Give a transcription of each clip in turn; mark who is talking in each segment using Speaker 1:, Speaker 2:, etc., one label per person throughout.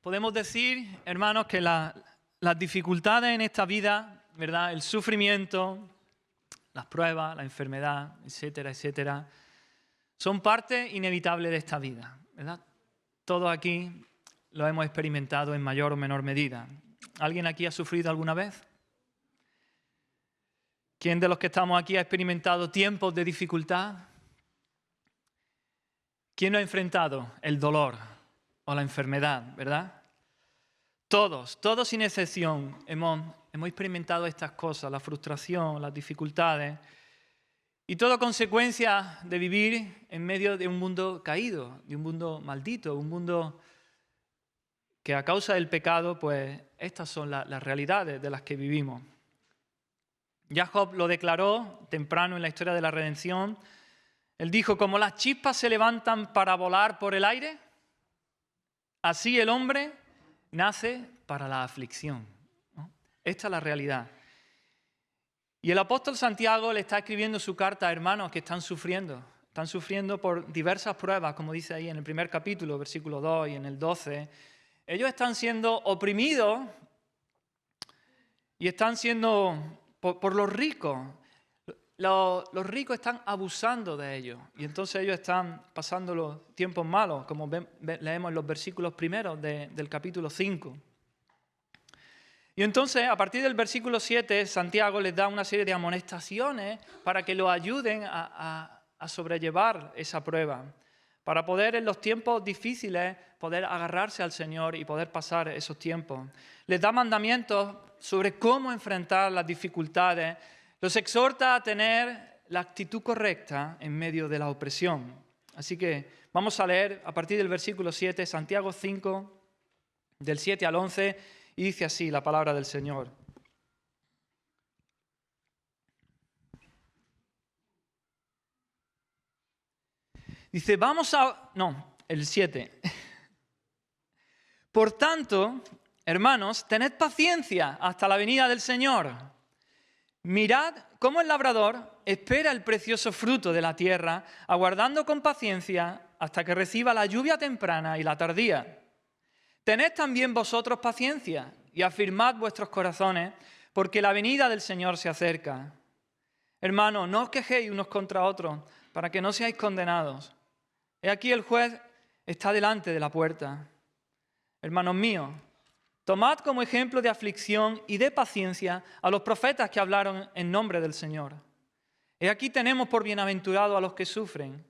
Speaker 1: Podemos decir, hermanos, que las dificultades en esta vida, ¿verdad? El sufrimiento, las pruebas, la enfermedad, etcétera, etcétera, son parte inevitable de esta vida, ¿verdad? Todos aquí lo hemos experimentado en mayor o menor medida. ¿Alguien aquí ha sufrido alguna vez? ¿Quién de los que estamos aquí ha experimentado tiempos de dificultad? ¿Quién no ha enfrentado el dolor o la enfermedad, verdad? Todos sin excepción hemos experimentado estas cosas, la frustración, las dificultades, y todo consecuencia de vivir en medio de un mundo caído, de un mundo maldito, un mundo que a causa del pecado, pues estas son las realidades de las que vivimos. Ya Job lo declaró temprano en la historia de la redención. Él dijo, como las chispas se levantan para volar por el aire, así el hombre nace para la aflicción, ¿no? Esta es la realidad. Y el apóstol Santiago le está escribiendo su carta a hermanos que están sufriendo por diversas pruebas, como dice ahí en el primer capítulo, versículo 2 y en el 12. Ellos están siendo oprimidos y están siendo por los ricos. Los ricos están abusando de ellos y entonces ellos están pasando los tiempos malos, como leemos en los versículos primeros del capítulo 5. Y entonces, a partir del versículo 7, Santiago les da una serie de amonestaciones para que los ayuden a sobrellevar esa prueba, para poder en los tiempos difíciles poder agarrarse al Señor y poder pasar esos tiempos. Les da mandamientos sobre cómo enfrentar las dificultades. Los exhorta a tener la actitud correcta en medio de la opresión. Así que vamos a leer a partir del versículo 7, Santiago 5, del 7 al 11, y dice así la palabra del Señor. Dice, el 7. Por tanto, hermanos, tened paciencia hasta la venida del Señor. Mirad cómo el labrador espera el precioso fruto de la tierra, aguardando con paciencia hasta que reciba la lluvia temprana y la tardía. Tened también vosotros paciencia y afirmad vuestros corazones, porque la venida del Señor se acerca. Hermanos, no os quejéis unos contra otros, para que no seáis condenados. He aquí el juez está delante de la puerta. Hermanos míos, tomad como ejemplo de aflicción y de paciencia a los profetas que hablaron en nombre del Señor. He aquí tenemos por bienaventurados a los que sufren.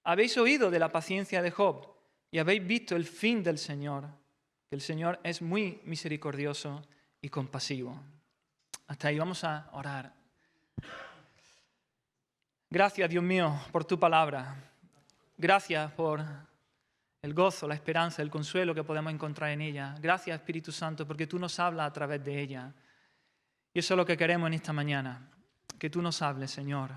Speaker 1: Habéis oído de la paciencia de Job y habéis visto el fin del Señor, que el Señor es muy misericordioso y compasivo. Hasta ahí vamos a orar. Gracias, Dios mío, por tu palabra. Gracias por el gozo, la esperanza, el consuelo que podemos encontrar en ella. Gracias, Espíritu Santo, porque tú nos hablas a través de ella. Y eso es lo que queremos en esta mañana, que tú nos hables, Señor.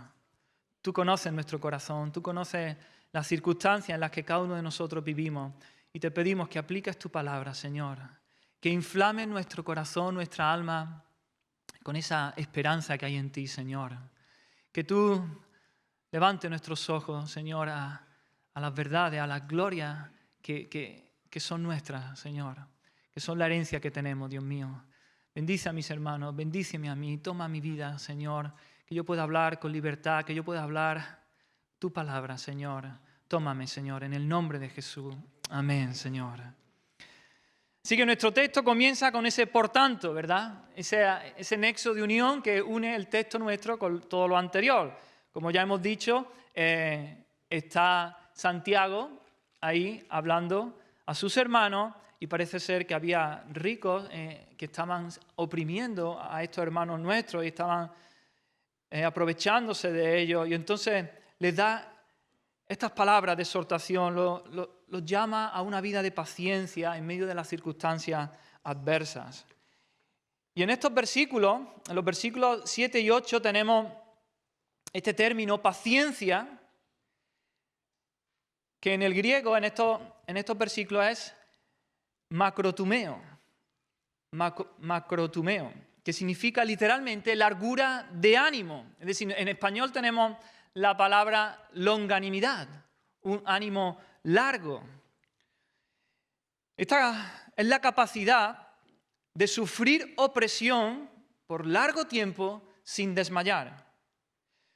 Speaker 1: Tú conoces nuestro corazón, tú conoces las circunstancias en las que cada uno de nosotros vivimos. Y te pedimos que apliques tu palabra, Señor. Que inflame nuestro corazón, nuestra alma, con esa esperanza que hay en ti, Señor. Que tú levantes nuestros ojos, Señor, a las verdades, a las glorias que son nuestras, Señor. Que son la herencia que tenemos, Dios mío. Bendice a mis hermanos, bendíceme a mí, toma mi vida, Señor. Que yo pueda hablar con libertad, que yo pueda hablar tu palabra, Señor. Tómame, Señor, en el nombre de Jesús. Amén, Señor. Así que nuestro texto comienza con ese por tanto, ¿verdad? Ese nexo de unión que une el texto nuestro con todo lo anterior. Como ya hemos dicho, está Santiago ahí hablando a sus hermanos y parece ser que había ricos que estaban oprimiendo a estos hermanos nuestros y estaban aprovechándose de ellos. Y entonces les da estas palabras de exhortación, los llama a una vida de paciencia en medio de las circunstancias adversas. Y en estos versículos, en los versículos 7 y 8, tenemos este término paciencia, que en el griego, en estos versículos, es macrotumeo, que significa literalmente largura de ánimo. Es decir, en español tenemos la palabra longanimidad, un ánimo largo. Esta es la capacidad de sufrir opresión por largo tiempo sin desmayar.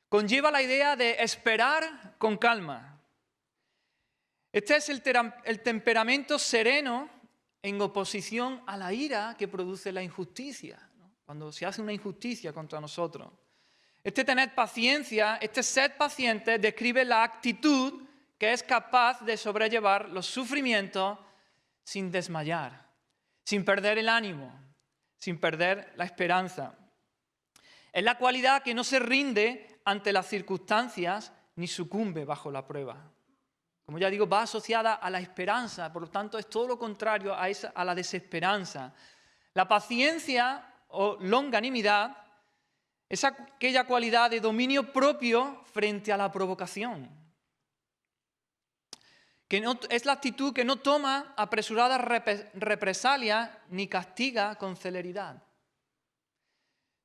Speaker 1: Conlleva la idea de esperar con calma. Este es el temperamento sereno en oposición a la ira que produce la injusticia, ¿no? Cuando se hace una injusticia contra nosotros. Este tener paciencia, este ser paciente, describe la actitud que es capaz de sobrellevar los sufrimientos sin desmayar, sin perder el ánimo, sin perder la esperanza. Es la cualidad que no se rinde ante las circunstancias ni sucumbe bajo la prueba. Como ya digo, va asociada a la esperanza, por lo tanto es todo lo contrario a la desesperanza. La paciencia o longanimidad es aquella cualidad de dominio propio frente a la provocación. Es la actitud que no toma apresuradas represalias ni castiga con celeridad.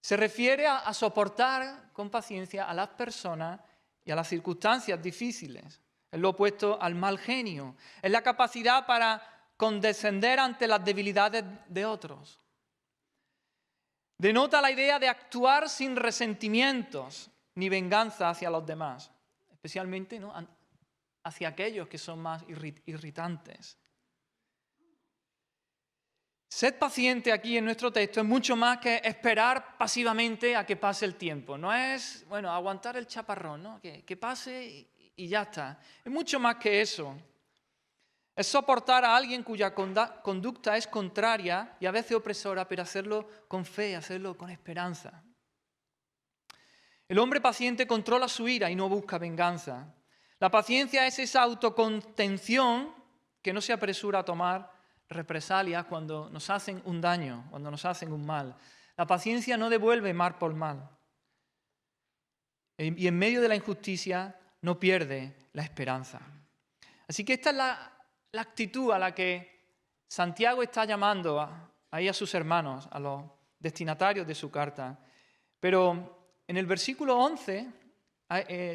Speaker 1: Se refiere a soportar con paciencia a las personas y a las circunstancias difíciles. Es lo opuesto al mal genio. Es la capacidad para condescender ante las debilidades de otros. Denota la idea de actuar sin resentimientos ni venganza hacia los demás, especialmente, ¿no?, hacia aquellos que son más irritantes. Ser paciente aquí en nuestro texto es mucho más que esperar pasivamente a que pase el tiempo. No es, aguantar el chaparrón, ¿no? Que pase y ya está. Es mucho más que eso. Es soportar a alguien cuya conducta es contraria y a veces opresora, pero hacerlo con fe, hacerlo con esperanza. El hombre paciente controla su ira y no busca venganza. La paciencia es esa autocontención que no se apresura a tomar represalias cuando nos hacen un daño, cuando nos hacen un mal. La paciencia no devuelve mal por mal. Y en medio de la injusticia no pierde la esperanza. Así que esta es la actitud a la que Santiago está llamando a sus hermanos, a los destinatarios de su carta. Pero en el versículo 11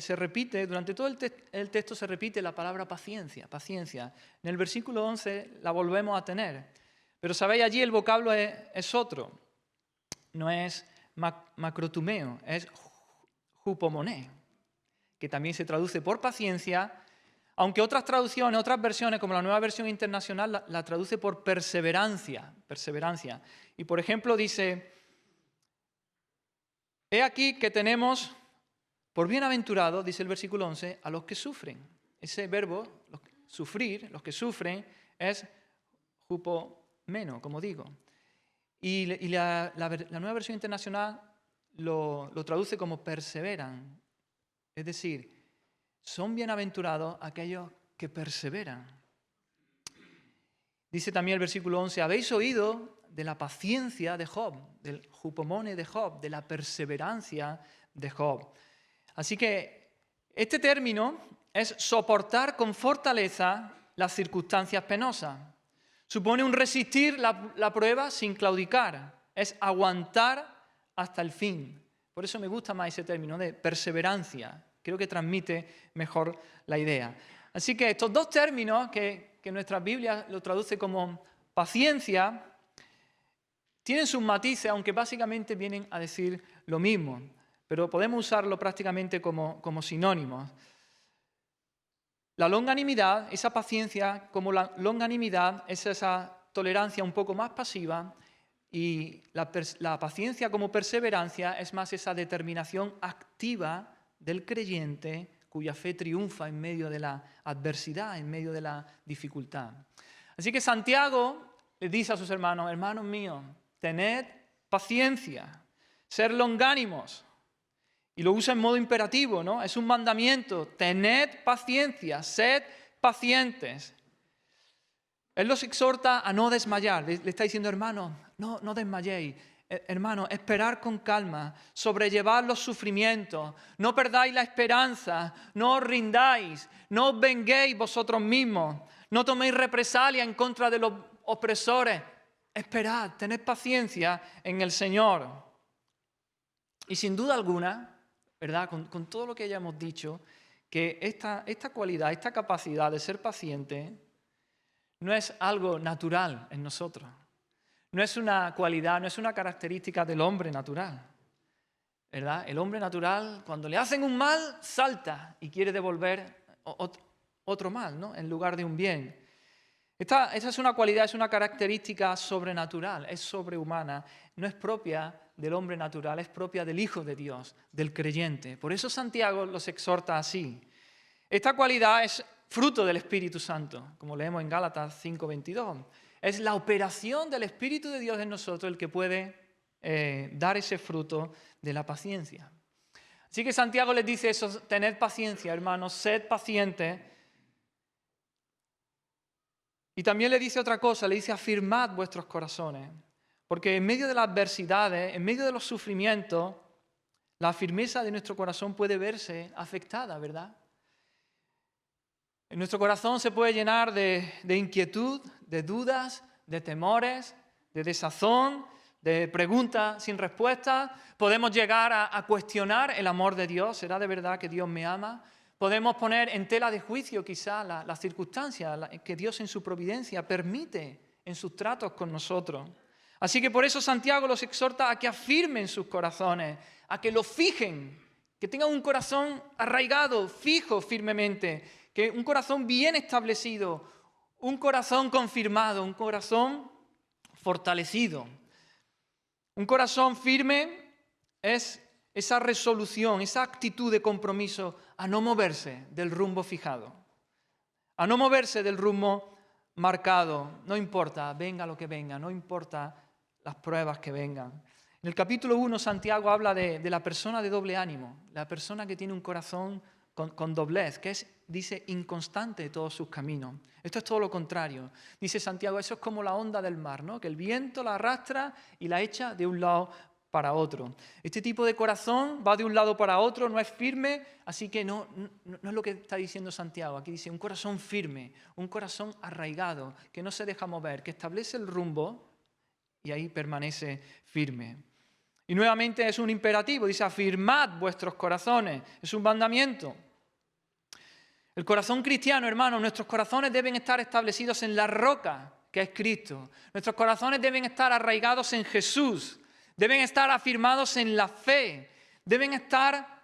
Speaker 1: se repite, durante todo el texto se repite la palabra paciencia, paciencia. En el versículo 11 la volvemos a tener. Pero sabéis, allí el vocablo es otro. No es macrotumeo, es hupomoné, que también se traduce por paciencia, aunque otras traducciones, otras versiones, como la Nueva Versión Internacional, la traduce por perseverancia. Y por ejemplo dice, he aquí que tenemos por bienaventurado, dice el versículo 11, a los que sufren. Ese verbo, sufrir, los que sufren, es hupomeno, como digo. Y la Nueva Versión Internacional lo traduce como perseveran. Es decir, son bienaventurados aquellos que perseveran. Dice también el versículo 11, habéis oído de la paciencia de Job, del hupomone de Job, de la perseverancia de Job. Así que este término es soportar con fortaleza las circunstancias penosas. Supone un resistir la prueba sin claudicar. Es aguantar hasta el fin. Por eso me gusta más ese término de perseverancia. Creo que transmite mejor la idea. Así que estos dos términos que nuestra Biblia lo traduce como paciencia tienen sus matices, aunque básicamente vienen a decir lo mismo. Pero podemos usarlo prácticamente como sinónimos. La longanimidad, esa paciencia, como la longanimidad es esa tolerancia un poco más pasiva, y la paciencia como perseverancia es más esa determinación activa del creyente cuya fe triunfa en medio de la adversidad, en medio de la dificultad. Así que Santiago le dice a sus hermanos, hermanos míos, tened paciencia, ser longánimos. Y lo usa en modo imperativo, ¿no? Es un mandamiento. Tened paciencia, sed pacientes. Él los exhorta a no desmayar. Le está diciendo, hermanos, no desmayéis. Hermanos, esperar con calma, sobrellevar los sufrimientos. No perdáis la esperanza, no os rindáis, no os venguéis vosotros mismos. No toméis represalia en contra de los opresores. Esperad, tened paciencia en el Señor. Y sin duda alguna, ¿verdad? Con todo lo que ya hemos dicho, que esta cualidad, esta capacidad de ser paciente, no es algo natural en nosotros. No es una cualidad, no es una característica del hombre natural, ¿verdad? El hombre natural, cuando le hacen un mal, salta y quiere devolver otro mal, ¿no? En lugar de un bien. Esa es una cualidad, es una característica sobrenatural, es sobrehumana, no es propia del hombre natural, es propia del Hijo de Dios, del creyente. Por eso Santiago los exhorta así. Esta cualidad es fruto del Espíritu Santo, como leemos en Gálatas 5:22. Es la operación del Espíritu de Dios en nosotros el que puede dar ese fruto de la paciencia. Así que Santiago les dice eso, tened paciencia, hermanos, sed pacientes. Y también le dice otra cosa, le dice afirmad vuestros corazones, porque en medio de las adversidades, en medio de los sufrimientos, la firmeza de nuestro corazón puede verse afectada, ¿verdad? En nuestro corazón se puede llenar de inquietud, de dudas, de temores, de desazón, de preguntas sin respuesta. Podemos llegar a cuestionar el amor de Dios. ¿Será de verdad que Dios me ama? Podemos poner en tela de juicio quizá las circunstancias que Dios en su providencia permite en sus tratos con nosotros. Así que por eso Santiago los exhorta a que afirmen sus corazones, a que lo fijen, que tengan un corazón arraigado, fijo firmemente, que un corazón bien establecido, un corazón confirmado, un corazón fortalecido. Un corazón firme es esa resolución, esa actitud de compromiso a no moverse del rumbo fijado, a no moverse del rumbo marcado, no importa, venga lo que venga, no importa las pruebas que vengan. En el capítulo 1 Santiago habla de la persona de doble ánimo, la persona que tiene un corazón con doblez, que es, dice, inconstante de todos sus caminos. Esto es todo lo contrario. Dice Santiago, eso es como la onda del mar, ¿no? Que el viento la arrastra y la echa de un lado para otro. Este tipo de corazón va de un lado para otro, no es firme, así que no es lo que está diciendo Santiago. Aquí dice un corazón firme, un corazón arraigado, que no se deja mover, que establece el rumbo y ahí permanece firme. Y nuevamente es un imperativo, dice afirmad vuestros corazones, es un mandamiento. El corazón cristiano, hermanos, nuestros corazones deben estar establecidos en la roca que es Cristo. Nuestros corazones deben estar arraigados en Jesús, deben estar afirmados en la fe, deben estar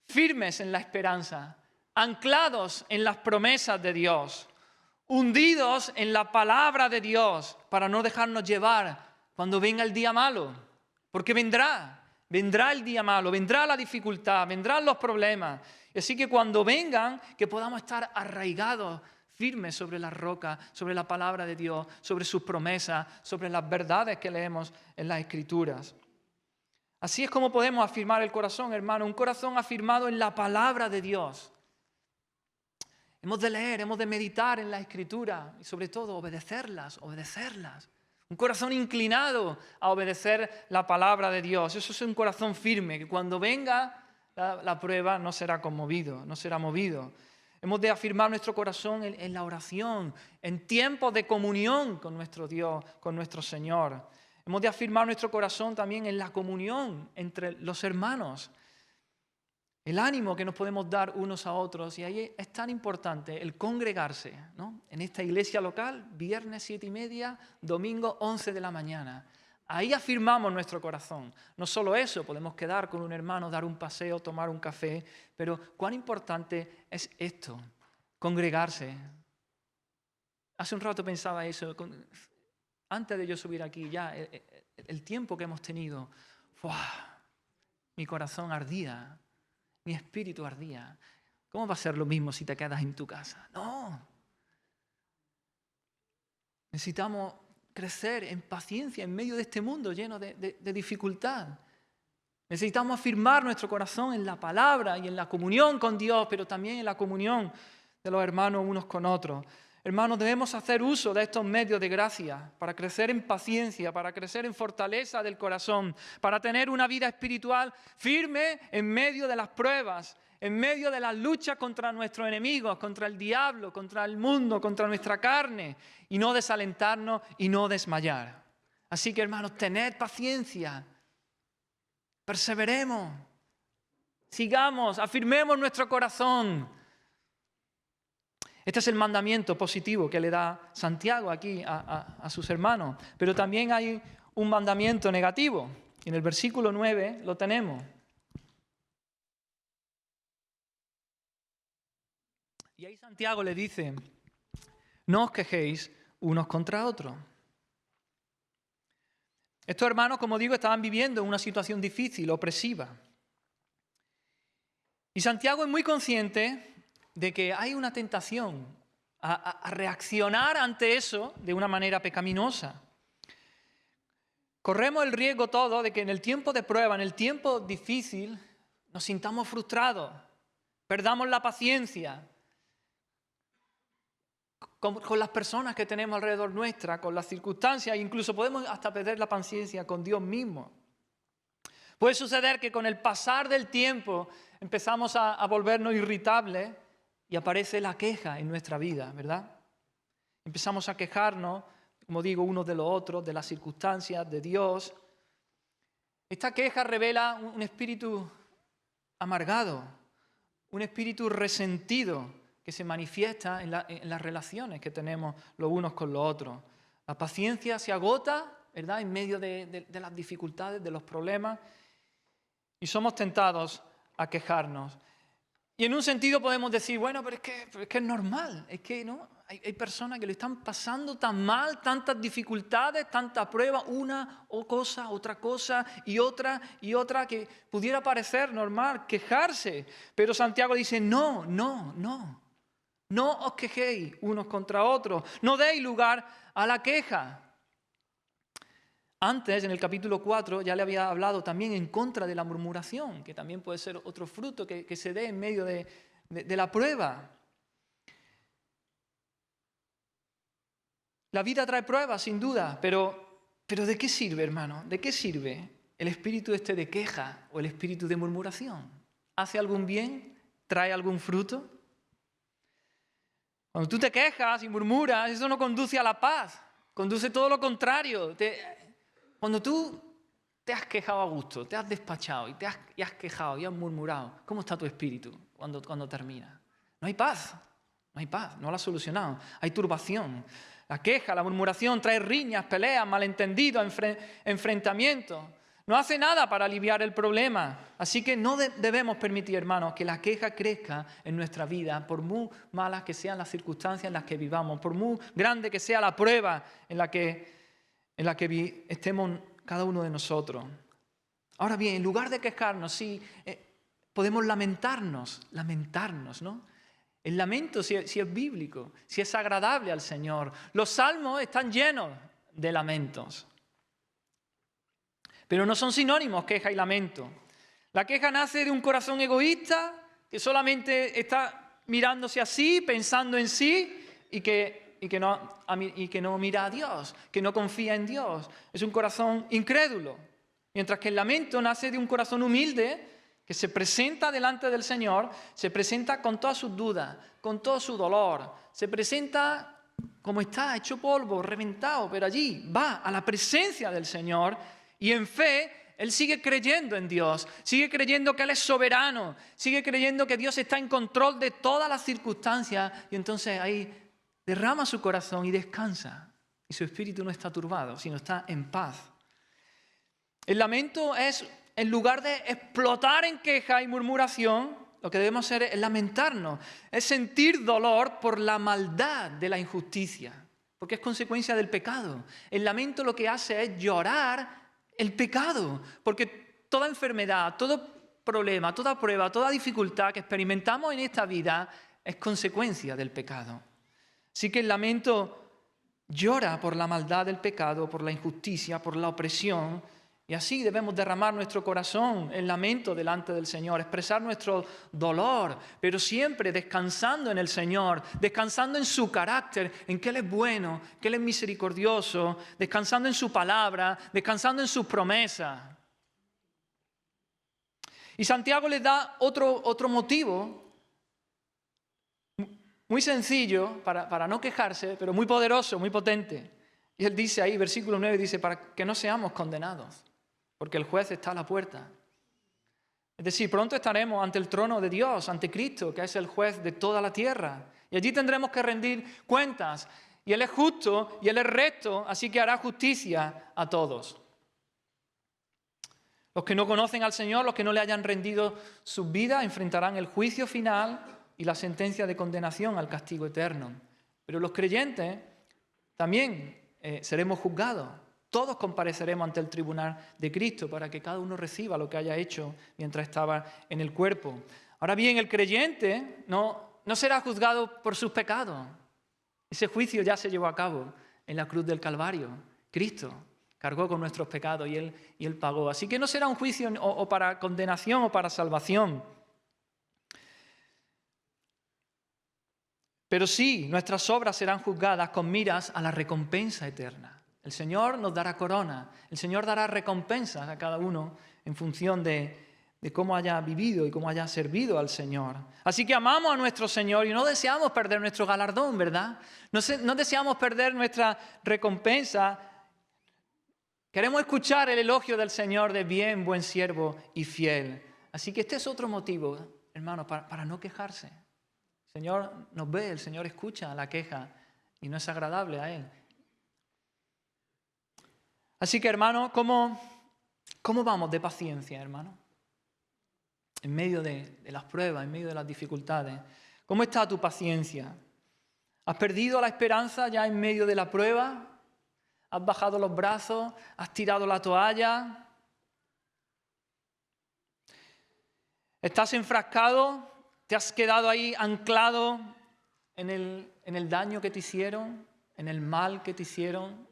Speaker 1: firmes en la esperanza, anclados en las promesas de Dios, hundidos en la palabra de Dios para no dejarnos llevar cuando venga el día malo, porque vendrá el día malo, vendrá la dificultad, vendrán los problemas. Y así que cuando vengan, que podamos estar arraigados, firmes sobre la roca, sobre la palabra de Dios, sobre sus promesas, sobre las verdades que leemos en las Escrituras. Así es como podemos afirmar el corazón, hermano, un corazón afirmado en la palabra de Dios. Hemos de leer, hemos de meditar en la Escritura y sobre todo obedecerlas. Un corazón inclinado a obedecer la palabra de Dios. Eso es un corazón firme, que cuando venga la prueba no será conmovido, no será movido. Hemos de afirmar nuestro corazón en la oración, en tiempos de comunión con nuestro Dios, con nuestro Señor. Hemos de afirmar nuestro corazón también en la comunión entre los hermanos. El ánimo que nos podemos dar unos a otros. Y ahí es tan importante el congregarse, ¿no? En esta iglesia local, viernes 7:30, domingo 11 de la mañana. Ahí afirmamos nuestro corazón. No solo eso, podemos quedar con un hermano, dar un paseo, tomar un café, pero cuán importante es esto, congregarse. Hace un rato pensaba eso, antes de yo subir aquí ya, el tiempo que hemos tenido, mi corazón ardía, mi espíritu ardía. ¿Cómo va a ser lo mismo si te quedas en tu casa? No. Necesitamos crecer en paciencia en medio de este mundo lleno de dificultad. Necesitamos afirmar nuestro corazón en la palabra y en la comunión con Dios, pero también en la comunión de los hermanos unos con otros. Hermanos, debemos hacer uso de estos medios de gracia para crecer en paciencia, para crecer en fortaleza del corazón, para tener una vida espiritual firme en medio de las pruebas, en medio de las luchas contra nuestros enemigos, contra el diablo, contra el mundo, contra nuestra carne, y no desalentarnos y no desmayar. Así que, hermanos, tened paciencia, perseveremos, sigamos, afirmemos nuestro corazón. Este es el mandamiento positivo que le da Santiago aquí a sus hermanos. Pero también hay un mandamiento negativo. En el versículo 9 lo tenemos. Y ahí Santiago le dice, no os quejéis unos contra otros. Estos hermanos, como digo, estaban viviendo una situación difícil, opresiva. Y Santiago es muy consciente de que hay una tentación a reaccionar ante eso de una manera pecaminosa. Corremos el riesgo todo de que en el tiempo de prueba, en el tiempo difícil, nos sintamos frustrados, perdamos la paciencia con las personas que tenemos alrededor nuestra, con las circunstancias, e incluso podemos hasta perder la paciencia con Dios mismo. Puede suceder que con el pasar del tiempo empezamos a volvernos irritables y aparece la queja en nuestra vida, ¿verdad? Empezamos a quejarnos, como digo, unos de los otros, de las circunstancias, de Dios. Esta queja revela un espíritu amargado, un espíritu resentido que se manifiesta en las relaciones que tenemos los unos con los otros. La paciencia se agota, ¿verdad?, en medio de las dificultades, de los problemas, y somos tentados a quejarnos. Y en un sentido podemos decir, bueno, pero es que es normal, es que no, hay personas que lo están pasando tan mal, tantas dificultades, tantas pruebas, una cosa, otra cosa y otra, que pudiera parecer normal quejarse. Pero Santiago dice, no os quejéis unos contra otros, no deis lugar a la queja. Antes, en el capítulo 4, ya le había hablado también en contra de la murmuración, que también puede ser otro fruto que se dé en medio de la prueba. La vida trae pruebas, sin duda, pero ¿de qué sirve, hermano? ¿De qué sirve el espíritu de queja o el espíritu de murmuración? ¿Hace algún bien? ¿Trae algún fruto? Cuando tú te quejas y murmuras, eso no conduce a la paz, conduce todo lo contrario. Cuando tú te has quejado a gusto, te has despachado y has quejado y has murmurado, ¿cómo está tu espíritu cuando termina? No hay paz, no lo has solucionado. Hay turbación. La queja, la murmuración trae riñas, peleas, malentendidos, enfrentamientos. No hace nada para aliviar el problema. Así que no debemos permitir, hermanos, que la queja crezca en nuestra vida, por muy malas que sean las circunstancias en las que vivamos, por muy grande que sea la prueba en la que estemos cada uno de nosotros. Ahora bien, en lugar de quejarnos, sí, podemos lamentarnos, ¿no? El lamento, si es bíblico, si es agradable al Señor. Los salmos están llenos de lamentos. Pero no son sinónimos queja y lamento. La queja nace de un corazón egoísta que solamente está mirándose a sí, pensando en sí y que no mira a Dios, que no confía en Dios. Es un corazón incrédulo. Mientras que el lamento nace de un corazón humilde que se presenta delante del Señor, se presenta con todas sus dudas, con todo su dolor, se presenta como está, hecho polvo, reventado, pero allí va a la presencia del Señor y en fe él sigue creyendo en Dios, sigue creyendo que Él es soberano, sigue creyendo que Dios está en control de todas las circunstancias y entonces ahí derrama su corazón y descansa. Y su espíritu no está turbado, sino está en paz. El lamento es, en lugar de explotar en queja y murmuración, lo que debemos hacer es lamentarnos, es sentir dolor por la maldad de la injusticia, porque es consecuencia del pecado. El lamento lo que hace es llorar el pecado, porque toda enfermedad, todo problema, toda prueba, toda dificultad que experimentamos en esta vida es consecuencia del pecado. Así que el lamento llora por la maldad del pecado, por la injusticia, por la opresión. Y así debemos derramar nuestro corazón en lamento delante del Señor, expresar nuestro dolor, pero siempre descansando en el Señor, descansando en su carácter, en que Él es bueno, que Él es misericordioso, descansando en su palabra, descansando en sus promesas. Y Santiago les da otro motivo muy sencillo para no quejarse, pero muy poderoso, muy potente. Y él dice ahí, versículo 9, dice, para que no seamos condenados, porque el juez está a la puerta. Es decir, pronto estaremos ante el trono de Dios, ante Cristo, que es el juez de toda la tierra. Y allí tendremos que rendir cuentas. Y Él es justo y Él es recto, así que hará justicia a todos. Los que no conocen al Señor, los que no le hayan rendido sus vidas, enfrentarán el juicio final y la sentencia de condenación al castigo eterno. Pero los creyentes también seremos juzgados. Todos compareceremos ante el tribunal de Cristo para que cada uno reciba lo que haya hecho mientras estaba en el cuerpo. Ahora bien, el creyente no será juzgado por sus pecados. Ese juicio ya se llevó a cabo en la cruz del Calvario. Cristo cargó con nuestros pecados y Él pagó. Así que no será un juicio o para condenación o para salvación. Pero sí, nuestras obras serán juzgadas con miras a la recompensa eterna. El Señor nos dará corona. El Señor dará recompensas a cada uno en función de cómo haya vivido y cómo haya servido al Señor. Así que amamos a nuestro Señor y no deseamos perder nuestro galardón, ¿verdad? No deseamos perder nuestra recompensa. Queremos escuchar el elogio del Señor de bien, buen siervo y fiel. Así que este es otro motivo, hermano, para no quejarse. El Señor nos ve, el Señor escucha la queja y no es agradable a Él. Así que, hermano, ¿cómo vamos de paciencia, hermano? En medio de las pruebas, en medio de las dificultades. ¿Cómo está tu paciencia? ¿Has perdido la esperanza ya en medio de la prueba? ¿Has bajado los brazos? ¿Has tirado la toalla? ¿Estás enfrascado? ¿Te has quedado ahí anclado en el daño que te hicieron? ¿En el mal que te hicieron?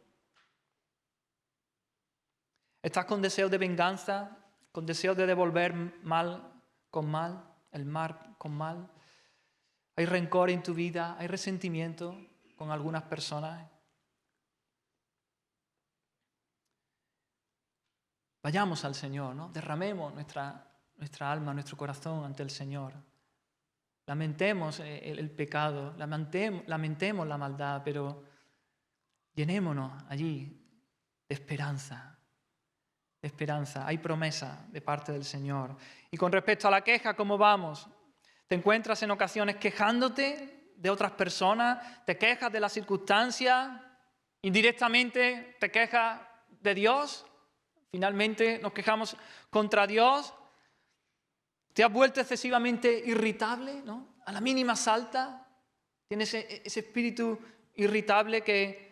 Speaker 1: ¿Estás con deseos de venganza? ¿Con deseos de devolver mal con mal? ¿El mal con mal? ¿Hay rencor en tu vida? ¿Hay resentimiento con algunas personas? Vayamos al Señor, ¿no? Derramemos nuestra alma, nuestro corazón ante el Señor. Lamentemos el pecado, lamentemos la maldad, pero llenémonos allí de esperanza. De esperanza. Hay promesa de parte del Señor. Y con respecto a la queja, ¿cómo vamos? ¿Te encuentras en ocasiones quejándote de otras personas? ¿Te quejas de las circunstancias? ¿Indirectamente te quejas de Dios? Finalmente nos quejamos contra Dios. ¿Te has vuelto excesivamente irritable, ¿no? A la mínima salta. Tienes ese espíritu irritable que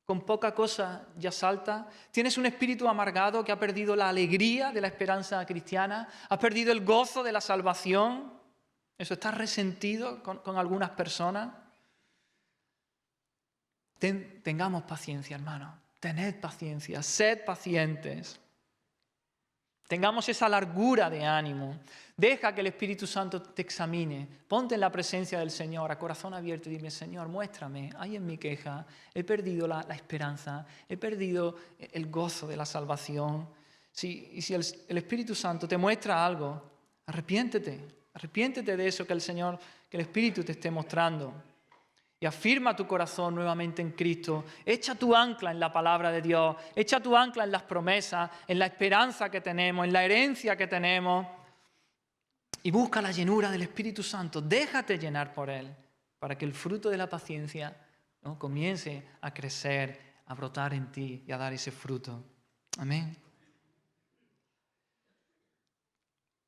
Speaker 1: con poca cosa ya salta. Tienes un espíritu amargado que ha perdido la alegría de la esperanza cristiana. Has perdido el gozo de la salvación. Eso, estás resentido con algunas personas. Tengamos paciencia, hermano. Tened paciencia, sed pacientes. Tengamos esa largura de ánimo. Deja que el Espíritu Santo te examine. Ponte en la presencia del Señor a corazón abierto y dime, Señor, muéstrame. Hay en mi queja. He perdido la esperanza. He perdido el gozo de la salvación. Y si el Espíritu Santo te muestra algo, arrepiéntete. Arrepiéntete de eso que el Espíritu te esté mostrando. Y afirma tu corazón nuevamente en Cristo. Echa tu ancla en la palabra de Dios. Echa tu ancla en las promesas, en la esperanza que tenemos, en la herencia que tenemos. Y busca la llenura del Espíritu Santo. Déjate llenar por Él para que el fruto de la paciencia, ¿no?, comience a crecer, a brotar en ti y a dar ese fruto. Amén.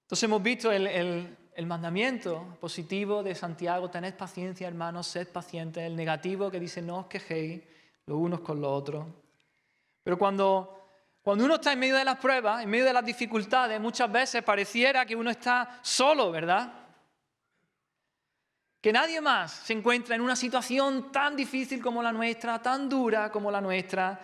Speaker 1: Entonces hemos visto el mandamiento positivo de Santiago: tened paciencia, hermanos, sed pacientes. El negativo que dice: no os quejéis los unos con los otros. Pero cuando uno está en medio de las pruebas, en medio de las dificultades, muchas veces pareciera que uno está solo, ¿verdad? Que nadie más se encuentra en una situación tan difícil como la nuestra, tan dura como la nuestra.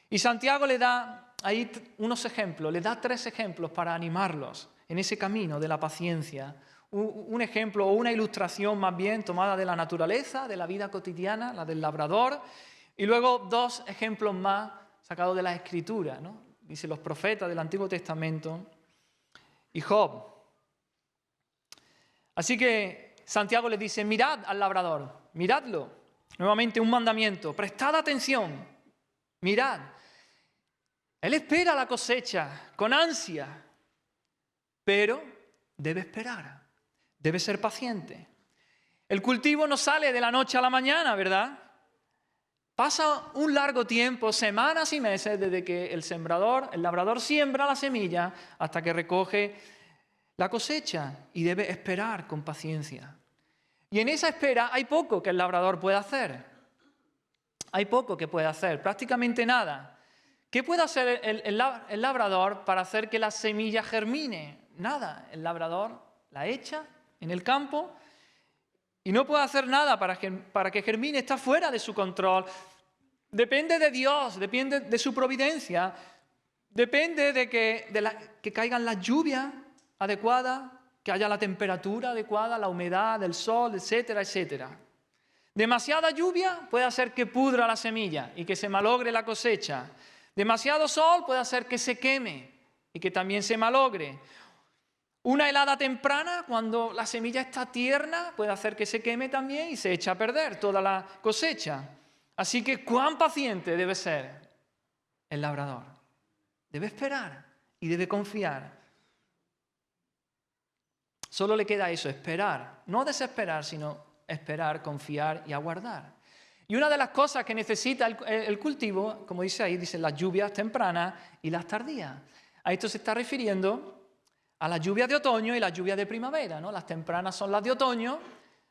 Speaker 1: Y Santiago le da ahí unos ejemplos, le da 3 ejemplos para animarlos en ese camino de la paciencia. Un ejemplo o una ilustración más bien tomada de la naturaleza, de la vida cotidiana, la del labrador, y luego 2 ejemplos más sacados de la Escritura, ¿no? Dice los profetas del Antiguo Testamento y Job. Así que Santiago les dice: mirad al labrador, miradlo. Nuevamente un mandamiento, prestad atención, mirad. Él espera la cosecha con ansia, pero debe esperar. Debe ser paciente. El cultivo no sale de la noche a la mañana, ¿verdad? Pasa un largo tiempo, semanas y meses, desde que el labrador siembra la semilla hasta que recoge la cosecha y debe esperar con paciencia. Y en esa espera hay poco que el labrador pueda hacer. Hay poco que puede hacer, prácticamente nada. ¿Qué puede hacer el labrador para hacer que la semilla germine? Nada. El labrador la echa en el campo y no puede hacer nada para que germine. Está fuera de su control. Depende de Dios, depende de su providencia, depende de que caigan las lluvias adecuadas, que haya la temperatura adecuada, la humedad del sol, etcétera, etcétera. Demasiada lluvia puede hacer que pudra la semilla y que se malogre la cosecha. Demasiado sol puede hacer que se queme y que también se malogre. Una helada temprana, cuando la semilla está tierna, puede hacer que se queme también y se eche a perder toda la cosecha. Así que, ¿cuán paciente debe ser el labrador? Debe esperar y debe confiar. Solo le queda eso, esperar. No desesperar, sino esperar, confiar y aguardar. Y una de las cosas que necesita el cultivo, como dice ahí, dice las lluvias tempranas y las tardías. A esto se está refiriendo a las lluvias de otoño y las lluvias de primavera, ¿no? Las tempranas son las de otoño.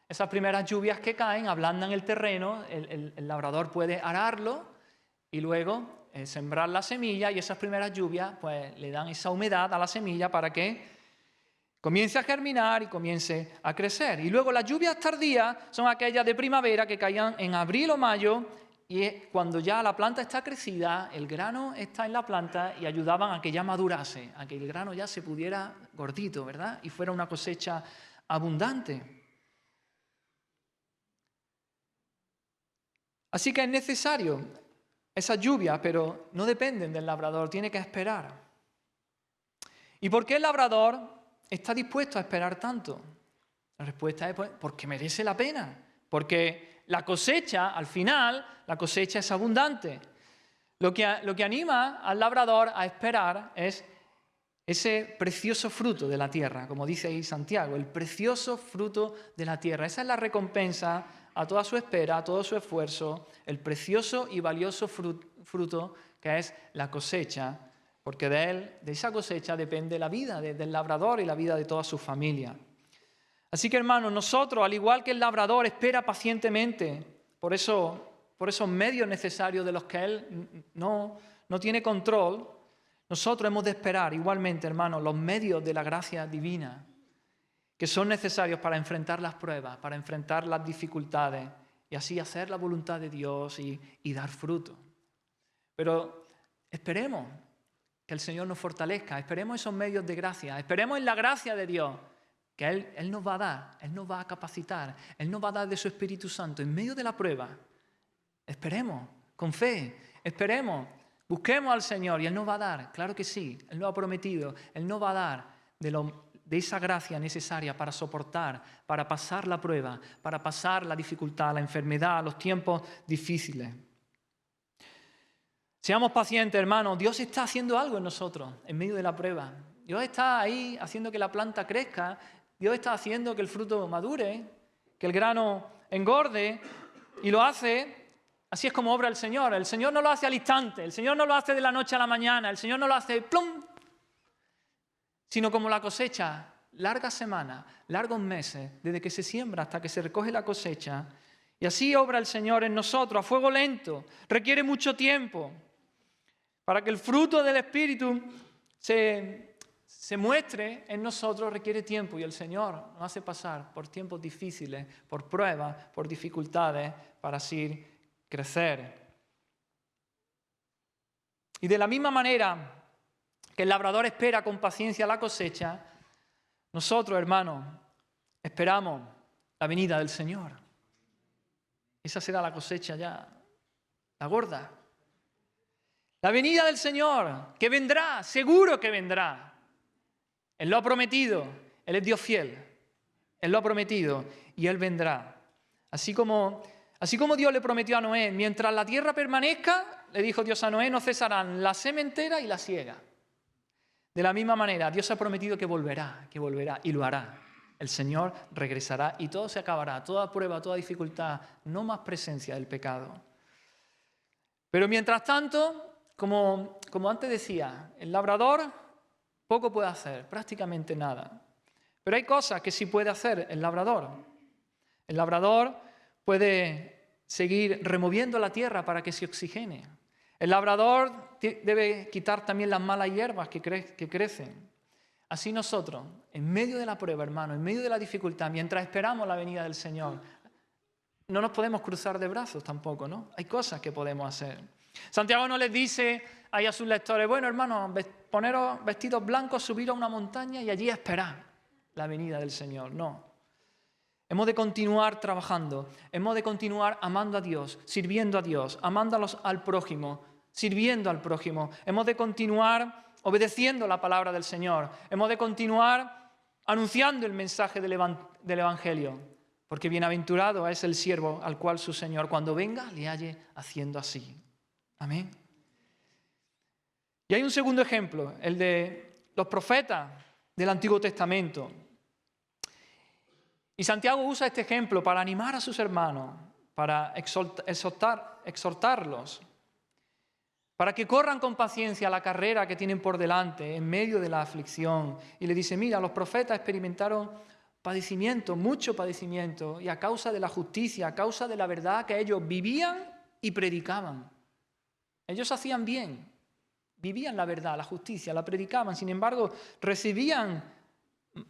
Speaker 1: Esas primeras lluvias que caen ablandan el terreno, el labrador puede ararlo y luego sembrar la semilla, y esas primeras lluvias pues le dan esa humedad a la semilla para que comience a germinar y comience a crecer. Y luego las lluvias tardías son aquellas de primavera que caían en abril o mayo, y cuando ya la planta está crecida, el grano está en la planta y ayudaban a que ya madurase, a que el grano ya se pudiera gordito, ¿verdad? Y fuera una cosecha abundante. Así que es necesario esa lluvia, pero no dependen del labrador, tiene que esperar. ¿Y por qué el labrador está dispuesto a esperar tanto? La respuesta es porque merece la pena, porque la cosecha, al final, la cosecha es abundante. Lo que anima al labrador a esperar es ese precioso fruto de la tierra, como dice ahí Santiago, el precioso fruto de la tierra. Esa es la recompensa a toda su espera, a todo su esfuerzo, el precioso y valioso fruto que es la cosecha, porque de esa cosecha depende la vida del labrador y la vida de toda su familia. Así que, hermanos, nosotros, al igual que el labrador, espera pacientemente por esos medios necesarios de los que él no tiene control. Nosotros hemos de esperar igualmente, hermanos, los medios de la gracia divina que son necesarios para enfrentar las pruebas, para enfrentar las dificultades y así hacer la voluntad de Dios y dar fruto. Pero esperemos que el Señor nos fortalezca, esperemos esos medios de gracia, esperemos en la gracia de Dios, que Él nos va a dar, Él nos va a capacitar, Él nos va a dar de su Espíritu Santo en medio de la prueba. Esperemos, con fe, esperemos, busquemos al Señor y Él nos va a dar, claro que sí, Él lo ha prometido, Él nos va a dar de esa gracia necesaria para soportar, para pasar la prueba, para pasar la dificultad, la enfermedad, los tiempos difíciles. Seamos pacientes, hermanos. Dios está haciendo algo en nosotros, en medio de la prueba. Dios está ahí haciendo que la planta crezca. Dios está haciendo que el fruto madure, que el grano engorde, y lo hace. Así es como obra el Señor. El Señor no lo hace al instante, el Señor no lo hace de la noche a la mañana, el Señor no lo hace ¡plum!, sino como la cosecha, largas semanas, largos meses, desde que se siembra hasta que se recoge la cosecha. Y así obra el Señor en nosotros, a fuego lento. Requiere mucho tiempo para que el fruto del Espíritu se muestre en nosotros, requiere tiempo. Y el Señor nos hace pasar por tiempos difíciles, por pruebas, por dificultades, para así crecer. Y de la misma manera que el labrador espera con paciencia la cosecha, nosotros, hermanos, esperamos la venida del Señor. Esa será la cosecha ya, la gorda. La venida del Señor, que vendrá, seguro que vendrá. Él lo ha prometido, Él es Dios fiel. Él lo ha prometido y Él vendrá. Así como Dios le prometió a Noé, mientras la tierra permanezca, le dijo Dios a Noé, no cesarán la sementera y la siega. De la misma manera, Dios ha prometido que volverá y lo hará. El Señor regresará y todo se acabará, toda prueba, toda dificultad, no más presencia del pecado. Pero mientras tanto, como antes decía, el labrador poco puede hacer, prácticamente nada. Pero hay cosas que sí puede hacer el labrador. El labrador puede seguir removiendo la tierra para que se oxigene. El labrador debe quitar también las malas hierbas que crecen. Así nosotros, en medio de la prueba, hermano, en medio de la dificultad, mientras esperamos la venida del Señor, no nos podemos cruzar de brazos tampoco, ¿no? Hay cosas que podemos hacer. Santiago no les dice ahí a sus lectores, bueno, hermanos, poneros vestidos blancos, subir a una montaña y allí esperar la venida del Señor. No. Hemos de continuar trabajando, hemos de continuar amando a Dios, sirviendo a Dios, amando al prójimo, sirviendo al prójimo. Hemos de continuar obedeciendo la palabra del Señor. Hemos de continuar anunciando el mensaje del Evangelio, porque bienaventurado es el siervo al cual su Señor, cuando venga, le halle haciendo así. Amén. Y hay un segundo ejemplo, el de los profetas del Antiguo Testamento. Y Santiago usa este ejemplo para animar a sus hermanos, para exhortarlos, para que corran con paciencia la carrera que tienen por delante en medio de la aflicción. Y le dice, mira, los profetas experimentaron padecimiento, mucho padecimiento, y a causa de la justicia, a causa de la verdad que ellos vivían y predicaban. Ellos hacían bien, vivían la verdad, la justicia, la predicaban, sin embargo, recibían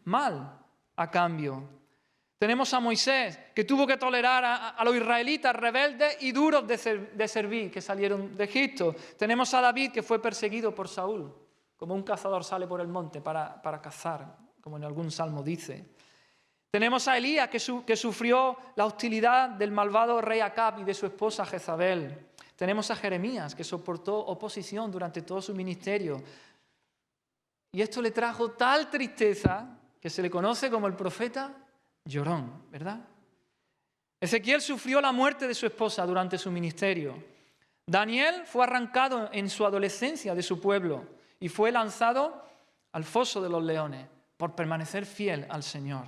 Speaker 1: mal a cambio. Tenemos a Moisés, que tuvo que tolerar a los israelitas rebeldes y duros de servir, que salieron de Egipto. Tenemos a David, que fue perseguido por Saúl, como un cazador sale por el monte para cazar, como en algún salmo dice. Tenemos a Elías, que sufrió la hostilidad del malvado rey Acab y de su esposa Jezabel. Tenemos a Jeremías, que soportó oposición durante todo su ministerio. Y esto le trajo tal tristeza que se le conoce como el profeta llorón, ¿verdad? Ezequiel sufrió la muerte de su esposa durante su ministerio. Daniel fue arrancado en su adolescencia de su pueblo y fue lanzado al foso de los leones por permanecer fiel al Señor.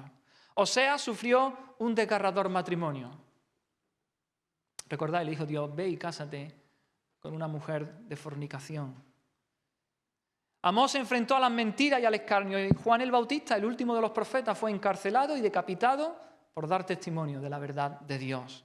Speaker 1: Oseas sufrió un desgarrador matrimonio. Recordad, le dijo Dios, ve y cásate con una mujer de fornicación. Amós se enfrentó a las mentiras y al escarnio, y Juan el Bautista, el último de los profetas, fue encarcelado y decapitado por dar testimonio de la verdad de Dios.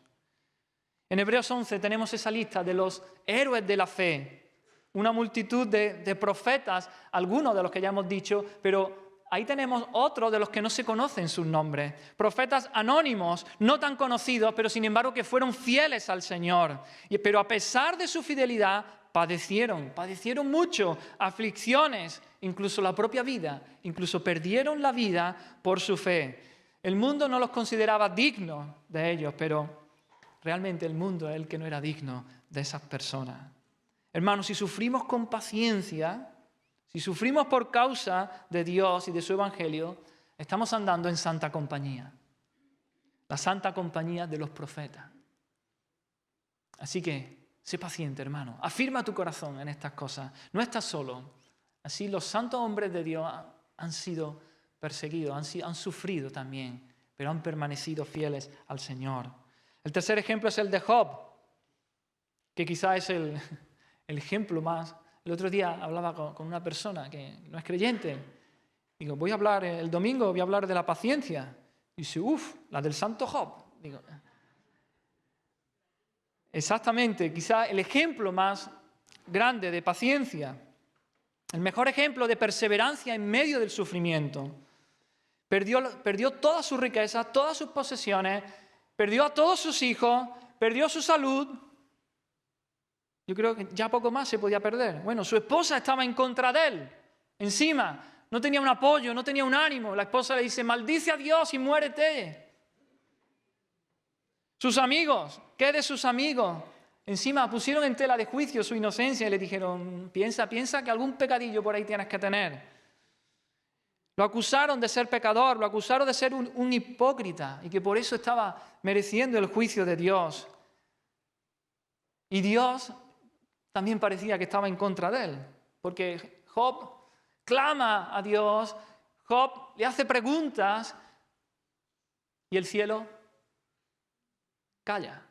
Speaker 1: En Hebreos 11 tenemos esa lista de los héroes de la fe, una multitud de profetas, algunos de los que ya hemos dicho, pero ahí tenemos otros de los que no se conocen sus nombres. Profetas anónimos, no tan conocidos, pero sin embargo que fueron fieles al Señor. Pero a pesar de su fidelidad, padecieron mucho, aflicciones, incluso la propia vida, incluso perdieron la vida por su fe. El mundo no los consideraba dignos de ellos, pero realmente el mundo es el que no era digno de esas personas. Hermanos, si sufrimos con paciencia, si sufrimos por causa de Dios y de su Evangelio, estamos andando en santa compañía. La santa compañía de los profetas. Así que, sé paciente, hermano. Afirma tu corazón en estas cosas. No estás solo. Así los santos hombres de Dios han sido perseguidos, han sufrido también, pero han permanecido fieles al Señor. El tercer ejemplo es el de Job, que quizás es el ejemplo más. El otro día hablaba con una persona que no es creyente. Digo, el domingo voy a hablar de la paciencia. Y dice, la del santo Job. Digo, exactamente, quizá el ejemplo más grande de paciencia, el mejor ejemplo de perseverancia en medio del sufrimiento. Perdió toda su riqueza, todas sus posesiones, perdió a todos sus hijos, perdió su salud. Yo creo que ya poco más se podía perder. Bueno, su esposa estaba en contra de él, encima, no tenía un apoyo, no tenía un ánimo. La esposa le dice, maldice a Dios y muérete. Sus amigos, ¿qué de sus amigos? Encima pusieron en tela de juicio su inocencia y le dijeron, piensa que algún pecadillo por ahí tienes que tener. Lo acusaron de ser pecador, lo acusaron de ser un hipócrita y que por eso estaba mereciendo el juicio de Dios. Y Dios también parecía que estaba en contra de él, porque Job clama a Dios, Job le hace preguntas Y el cielo calla.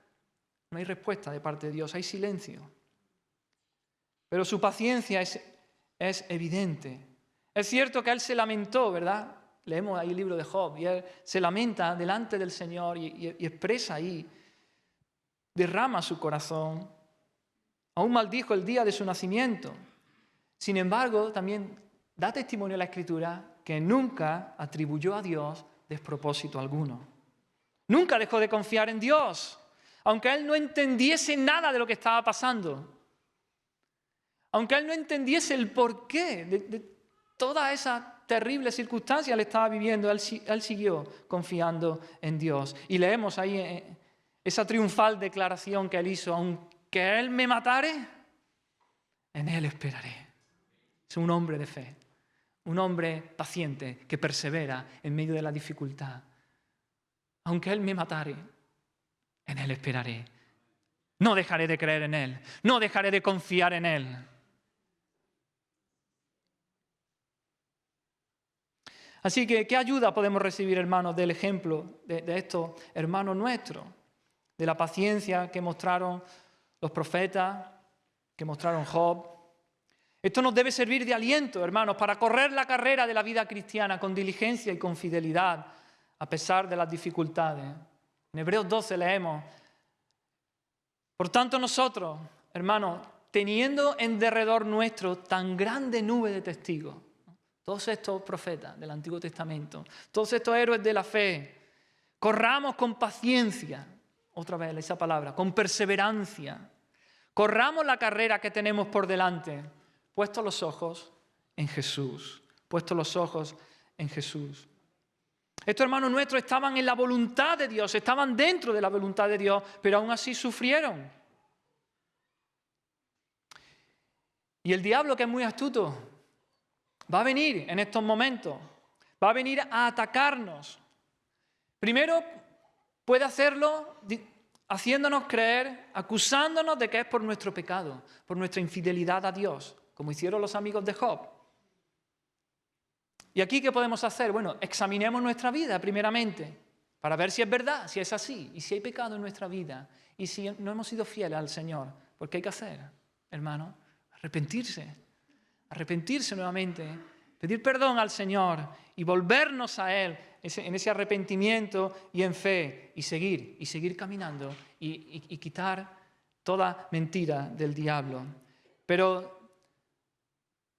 Speaker 1: No hay respuesta de parte de Dios, hay silencio. Pero su paciencia es evidente. Es cierto que él se lamentó, ¿verdad? Leemos ahí el libro de Job y él se lamenta delante del Señor y expresa ahí, derrama su corazón. Aún maldijo el día de su nacimiento. Sin embargo, también da testimonio la Escritura que nunca atribuyó a Dios despropósito alguno. Nunca dejó de confiar en Dios, aunque él no entendiese nada de lo que estaba pasando. Aunque él no entendiese el porqué de toda esa terrible circunstancia que él estaba viviendo, él siguió confiando en Dios. Y leemos ahí esa triunfal declaración que él hizo: aunque él me matare, en él esperaré. Es un hombre de fe, un hombre paciente que persevera en medio de la dificultad. Aunque él me matare, en él esperaré. No dejaré de creer en él, no dejaré de confiar en él. Así que, ¿qué ayuda podemos recibir, hermanos, del ejemplo de estos hermanos nuestros? De la paciencia que mostraron los profetas, que mostraron Job. Esto nos debe servir de aliento, hermanos, para correr la carrera de la vida cristiana con diligencia y con fidelidad, a pesar de las dificultades. En Hebreos 12 leemos: por tanto nosotros, hermanos, teniendo en derredor nuestro tan grande nube de testigos, todos estos profetas del Antiguo Testamento, todos estos héroes de la fe, corramos con paciencia, otra vez esa palabra, con perseverancia, corramos la carrera que tenemos por delante, puestos los ojos en Jesús, puestos los ojos en Jesús. Estos hermanos nuestros estaban en la voluntad de Dios, estaban dentro de la voluntad de Dios, pero aún así sufrieron. Y el diablo, que es muy astuto, va a venir en estos momentos, va a venir a atacarnos. Primero puede hacerlo haciéndonos creer, acusándonos de que es por nuestro pecado, por nuestra infidelidad a Dios, como hicieron los amigos de Job. ¿Y aquí qué podemos hacer? Bueno, examinemos nuestra vida primeramente, para ver si es verdad, si es así, y si hay pecado en nuestra vida, y si no hemos sido fieles al Señor. ¿Por qué hay que hacer, hermano? Arrepentirse nuevamente, pedir perdón al Señor y volvernos a Él en ese arrepentimiento y en fe, y seguir caminando y quitar toda mentira del diablo. Pero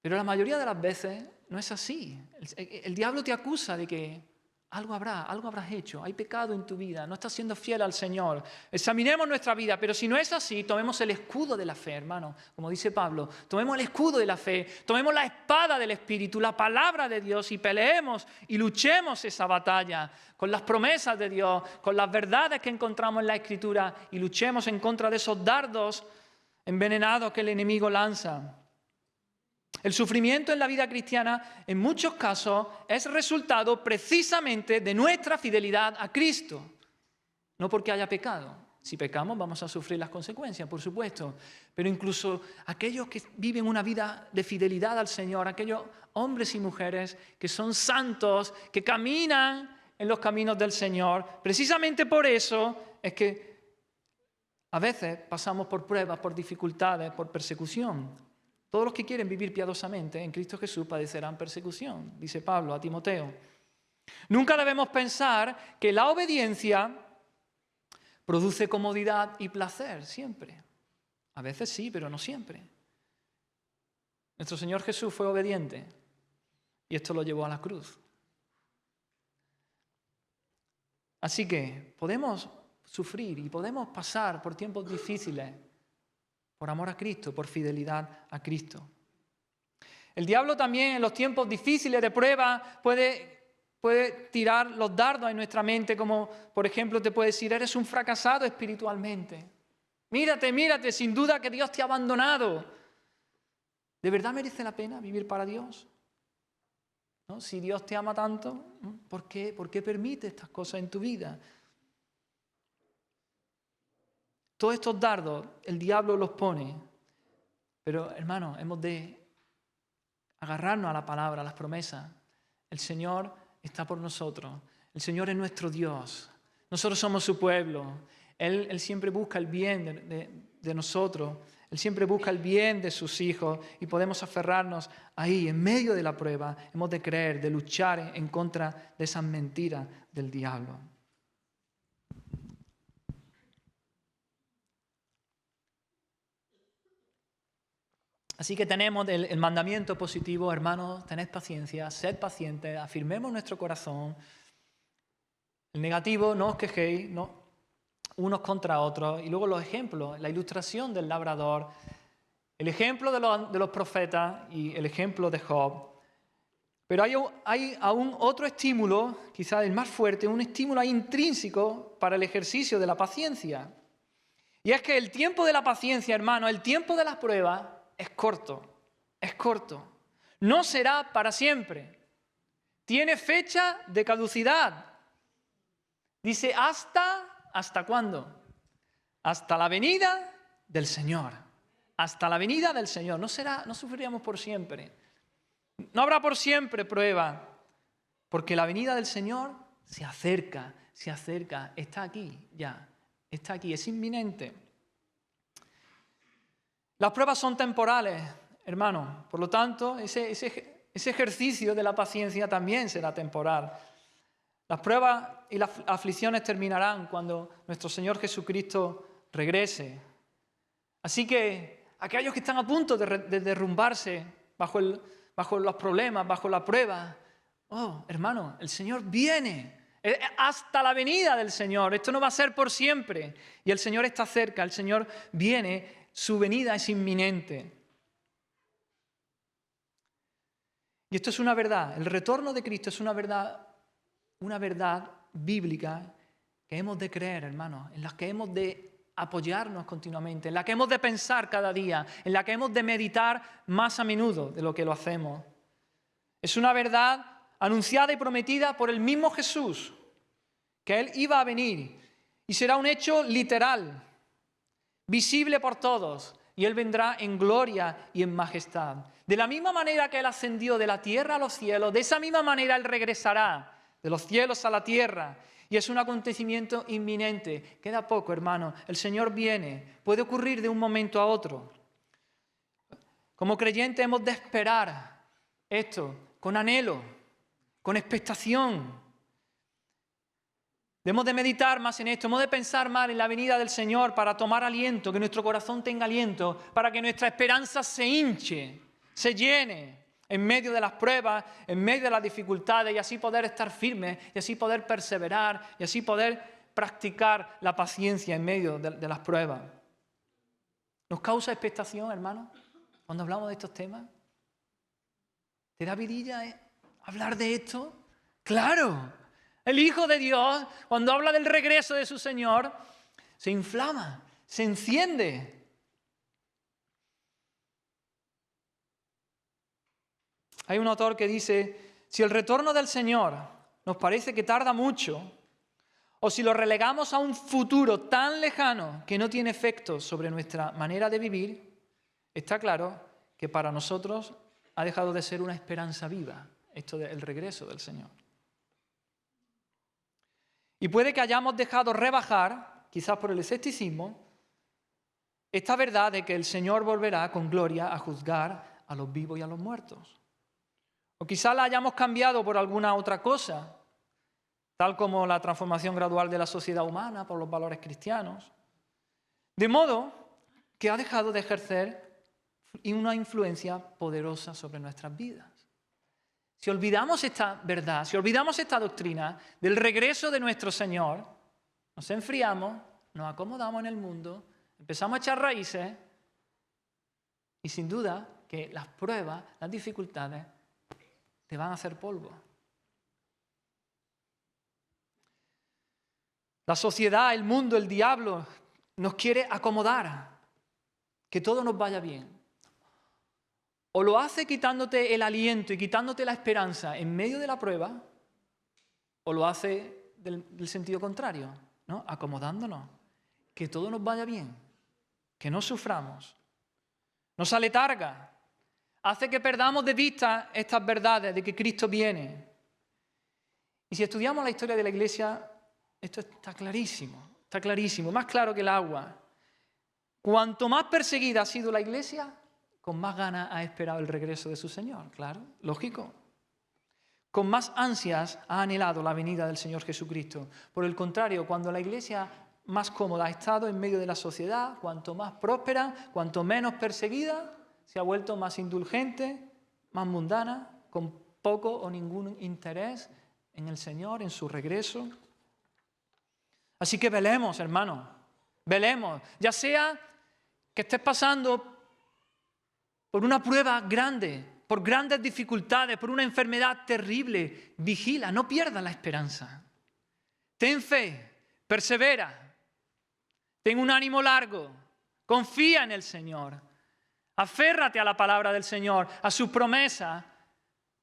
Speaker 1: la mayoría de las veces no es así. El diablo te acusa de que algo habrás hecho, hay pecado en tu vida, no estás siendo fiel al Señor. Examinemos nuestra vida, pero si no es así, tomemos el escudo de la fe, hermano, como dice Pablo, tomemos el escudo de la fe, tomemos la espada del Espíritu, la palabra de Dios, y peleemos y luchemos esa batalla con las promesas de Dios, con las verdades que encontramos en la Escritura, y luchemos en contra de esos dardos envenenados que el enemigo lanza. El sufrimiento en la vida cristiana, en muchos casos, es resultado precisamente de nuestra fidelidad a Cristo. No porque haya pecado. Si pecamos, vamos a sufrir las consecuencias, por supuesto. Pero incluso aquellos que viven una vida de fidelidad al Señor, aquellos hombres y mujeres que son santos, que caminan en los caminos del Señor, precisamente por eso es que a veces pasamos por pruebas, por dificultades, por persecución. Todos los que quieren vivir piadosamente en Cristo Jesús padecerán persecución, dice Pablo a Timoteo. Nunca debemos pensar que la obediencia produce comodidad y placer, siempre. A veces sí, pero no siempre. Nuestro Señor Jesús fue obediente y esto lo llevó a la cruz. Así que podemos sufrir y podemos pasar por tiempos difíciles por amor a Cristo, por fidelidad a Cristo. El diablo también en los tiempos difíciles de prueba puede tirar los dardos en nuestra mente, como por ejemplo te puede decir: eres un fracasado espiritualmente. Mírate, sin duda que Dios te ha abandonado. ¿De verdad merece la pena vivir para Dios? ¿No? Si Dios te ama tanto, ¿por qué permite estas cosas en tu vida? Todos estos dardos el diablo los pone, pero hermanos, hemos de agarrarnos a la palabra, a las promesas. El Señor está por nosotros, el Señor es nuestro Dios, Nosotros somos su pueblo. Él siempre busca el bien de nosotros. Él siempre busca el bien de sus hijos y podemos aferrarnos ahí, en medio de la prueba. Hemos de creer, de luchar en contra de esas mentiras del diablo. Así que tenemos el mandamiento positivo, hermanos, tened paciencia, sed pacientes, afirmemos nuestro corazón. El negativo, no os quejéis, no, unos contra otros. Y luego los ejemplos, la ilustración del labrador, el ejemplo de los profetas y el ejemplo de Job. Pero hay aún otro estímulo, quizás el más fuerte, un estímulo intrínseco para el ejercicio de la paciencia. Y es que el tiempo de la paciencia, hermano, el tiempo de las pruebas es corto, es corto. No será para siempre. Tiene fecha de caducidad. Dice, ¿hasta cuándo? Hasta la venida del Señor. Hasta la venida del Señor. No sufriremos por siempre. No habrá por siempre prueba. Porque la venida del Señor se acerca. Está aquí ya. Está aquí, es inminente. Las pruebas son temporales, hermano. Por lo tanto, ese ejercicio de la paciencia también será temporal. Las pruebas y las aflicciones terminarán cuando nuestro Señor Jesucristo regrese. Así que aquellos que están a punto de derrumbarse bajo los problemas, bajo la prueba, oh, hermano, el Señor viene hasta la venida del Señor. Esto no va a ser por siempre. Y el Señor está cerca, el Señor viene, su venida es inminente. Y esto es una verdad. El retorno de Cristo es una verdad bíblica que hemos de creer, hermanos, en la que hemos de apoyarnos continuamente, en la que hemos de pensar cada día, en la que hemos de meditar más a menudo de lo que lo hacemos. Es una verdad anunciada y prometida por el mismo Jesús, que Él iba a venir y será un hecho literal, visible por todos, y Él vendrá en gloria y en majestad. De la misma manera que Él ascendió de la tierra a los cielos, de esa misma manera Él regresará de los cielos a la tierra. Y es un acontecimiento inminente. Queda poco, hermano. El Señor viene. Puede ocurrir de un momento a otro. Como creyentes hemos de esperar esto con anhelo, con expectación. Debemos de meditar más en esto, hemos de pensar más en la venida del Señor para tomar aliento, que nuestro corazón tenga aliento, para que nuestra esperanza se hinche, se llene en medio de las pruebas, en medio de las dificultades, y así poder estar firmes, y así poder perseverar, y así poder practicar la paciencia en medio de las pruebas. ¿Nos causa expectación, hermano, cuando hablamos de estos temas? ¿Te da vidilla hablar de esto? ¡Claro! El Hijo de Dios, cuando habla del regreso de su Señor, se inflama, se enciende. Hay un autor que dice, si el retorno del Señor nos parece que tarda mucho, o si lo relegamos a un futuro tan lejano que no tiene efecto sobre nuestra manera de vivir, está claro que para nosotros ha dejado de ser una esperanza viva, esto del regreso del Señor. Y puede que hayamos dejado rebajar, quizás por el escepticismo, esta verdad de que el Señor volverá con gloria a juzgar a los vivos y a los muertos. O quizás la hayamos cambiado por alguna otra cosa, tal como la transformación gradual de la sociedad humana por los valores cristianos. De modo que ha dejado de ejercer una influencia poderosa sobre nuestras vidas. Si olvidamos esta verdad, si olvidamos esta doctrina del regreso de nuestro Señor, nos enfriamos, nos acomodamos en el mundo, empezamos a echar raíces y sin duda que las pruebas, las dificultades te van a hacer polvo. La sociedad, el mundo, el diablo nos quiere acomodar, que todo nos vaya bien. O lo hace quitándote el aliento y quitándote la esperanza en medio de la prueba, o lo hace del sentido contrario, ¿no? Acomodándonos, que todo nos vaya bien, que no suframos. Nos aletarga, hace que perdamos de vista estas verdades de que Cristo viene. Y si estudiamos la historia de la Iglesia, esto está clarísimo, más claro que el agua. Cuanto más perseguida ha sido la iglesia, con más ganas ha esperado el regreso de su Señor, claro, lógico. Con más ansias ha anhelado la venida del Señor Jesucristo. Por el contrario, cuando la iglesia más cómoda ha estado en medio de la sociedad, cuanto más próspera, cuanto menos perseguida, se ha vuelto más indulgente, más mundana, con poco o ningún interés en el Señor, en su regreso. Así que velemos, hermanos, velemos, ya sea que estés pasando por una prueba grande, por grandes dificultades, por una enfermedad terrible, vigila, no pierdas la esperanza. Ten fe, persevera, ten un ánimo largo, confía en el Señor, aférrate a la palabra del Señor, a su promesa,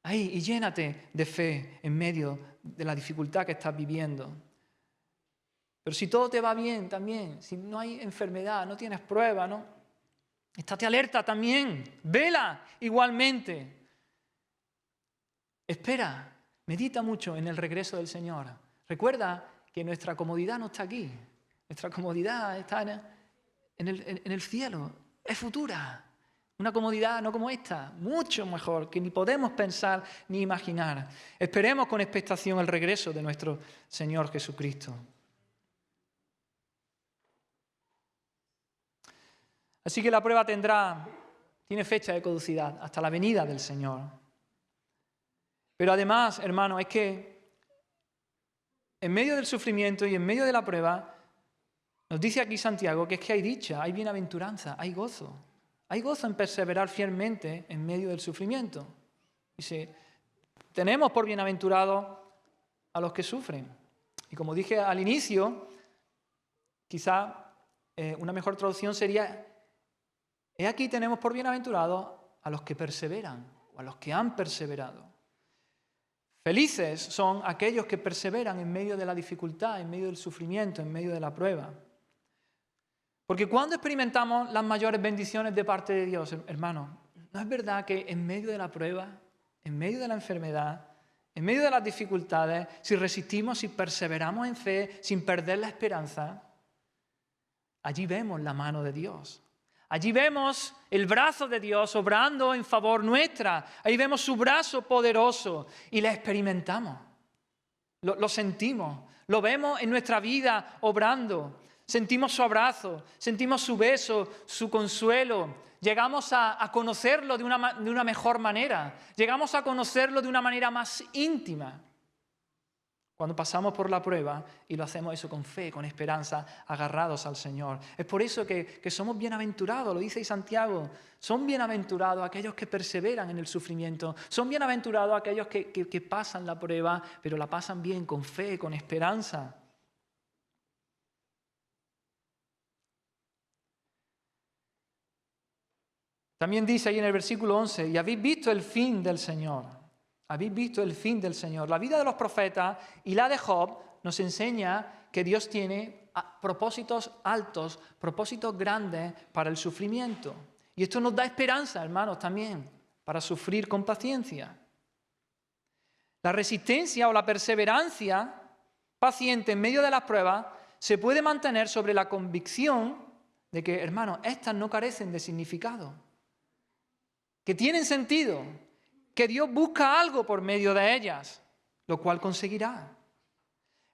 Speaker 1: ahí, y llénate de fe en medio de la dificultad que estás viviendo. Pero si todo te va bien también, si no hay enfermedad, no tienes prueba, ¿no? Estate alerta también, vela igualmente. Espera, medita mucho en el regreso del Señor. Recuerda que nuestra comodidad no está aquí, nuestra comodidad está en el cielo, es futura. Una comodidad no como esta, mucho mejor, que ni podemos pensar ni imaginar. Esperemos con expectación el regreso de nuestro Señor Jesucristo. Así que la prueba tiene fecha de caducidad hasta la venida del Señor. Pero además, hermano, es que en medio del sufrimiento y en medio de la prueba, nos dice aquí Santiago que es que hay dicha, hay bienaventuranza, hay gozo. Hay gozo en perseverar fielmente en medio del sufrimiento. Dice, tenemos por bienaventurados a los que sufren. Y como dije al inicio, quizá una mejor traducción sería, he aquí tenemos por bienaventurados a los que perseveran o a los que han perseverado. Felices son aquellos que perseveran en medio de la dificultad, en medio del sufrimiento, en medio de la prueba. Porque cuando experimentamos las mayores bendiciones de parte de Dios, hermanos, ¿no es verdad que en medio de la prueba, en medio de la enfermedad, en medio de las dificultades, si resistimos, si perseveramos en fe, sin perder la esperanza, allí vemos la mano de Dios? Allí vemos el brazo de Dios obrando en favor nuestra. Ahí vemos su brazo poderoso y la experimentamos. Lo sentimos, lo vemos en nuestra vida obrando. Sentimos su abrazo, sentimos su beso, su consuelo. Llegamos a conocerlo de una mejor manera. Llegamos a conocerlo de una manera más íntima. Cuando pasamos por la prueba y lo hacemos eso con fe, con esperanza, agarrados al Señor. Es por eso que somos bienaventurados, lo dice Santiago. Son bienaventurados aquellos que perseveran en el sufrimiento. Son bienaventurados aquellos que pasan la prueba, pero la pasan bien, con fe, con esperanza. También dice ahí en el versículo 11, y habéis visto el fin del Señor. Habéis visto el fin del Señor. La vida de los profetas y la de Job nos enseña que Dios tiene propósitos altos, propósitos grandes para el sufrimiento. Y esto nos da esperanza, hermanos, también, para sufrir con paciencia. La resistencia o la perseverancia paciente en medio de las pruebas se puede mantener sobre la convicción de que, hermanos, estas no carecen de significado, que tienen sentido, que Dios busca algo por medio de ellas, lo cual conseguirá.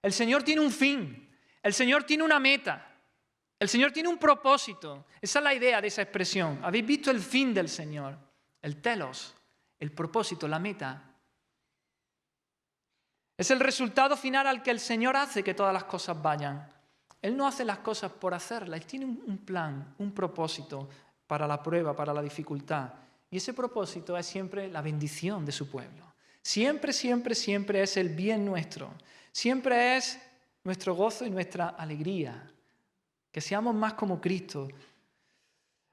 Speaker 1: El Señor tiene un fin, el Señor tiene una meta, el Señor tiene un propósito. Esa es la idea de esa expresión. Habéis visto el fin del Señor, el telos, el propósito, la meta. Es el resultado final al que el Señor hace que todas las cosas vayan. Él no hace las cosas por hacerlas, Él tiene un plan, un propósito para la prueba, para la dificultad. Y ese propósito es siempre la bendición de su pueblo. Siempre, siempre, siempre es el bien nuestro. Siempre es nuestro gozo y nuestra alegría. Que seamos más como Cristo.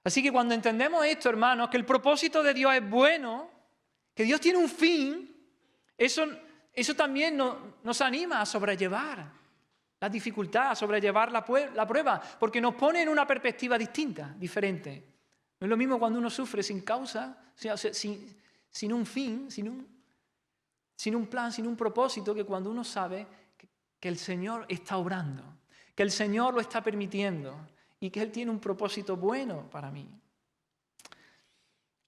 Speaker 1: Así que cuando entendemos esto, hermanos, que el propósito de Dios es bueno, que Dios tiene un fin, eso también nos anima a sobrellevar la dificultad, a sobrellevar la prueba, porque nos pone en una perspectiva distinta, diferente. No es lo mismo cuando uno sufre sin causa, sin un fin, sin un plan, sin un propósito, que cuando uno sabe que el Señor está obrando, que el Señor lo está permitiendo y que Él tiene un propósito bueno para mí.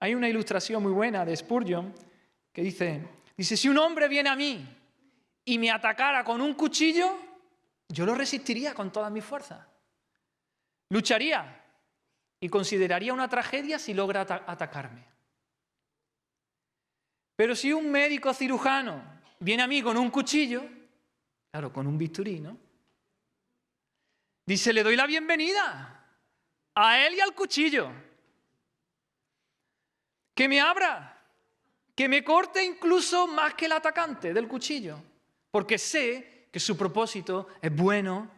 Speaker 1: Hay una ilustración muy buena de Spurgeon que dice, si un hombre viene a mí y me atacara con un cuchillo, yo lo resistiría con todas mis fuerzas. Lucharía y consideraría una tragedia si logra atacarme. Pero si un médico cirujano viene a mí con un cuchillo, claro, con un bisturí, ¿no? Dice, le doy la bienvenida a él y al cuchillo. Que me abra, que me corte incluso más que el atacante del cuchillo, porque sé que su propósito es bueno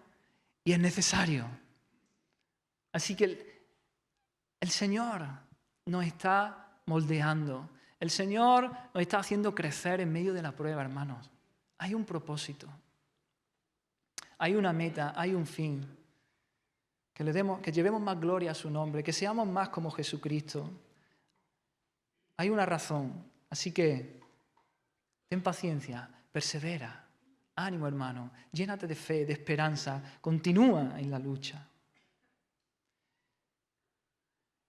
Speaker 1: y es necesario. Así que el Señor nos está moldeando, el Señor nos está haciendo crecer en medio de la prueba, hermanos. Hay un propósito, hay una meta, hay un fin. Que llevemos más gloria a su nombre, que seamos más como Jesucristo. Hay una razón, así que ten paciencia, persevera, ánimo hermano, llénate de fe, de esperanza, continúa en la lucha.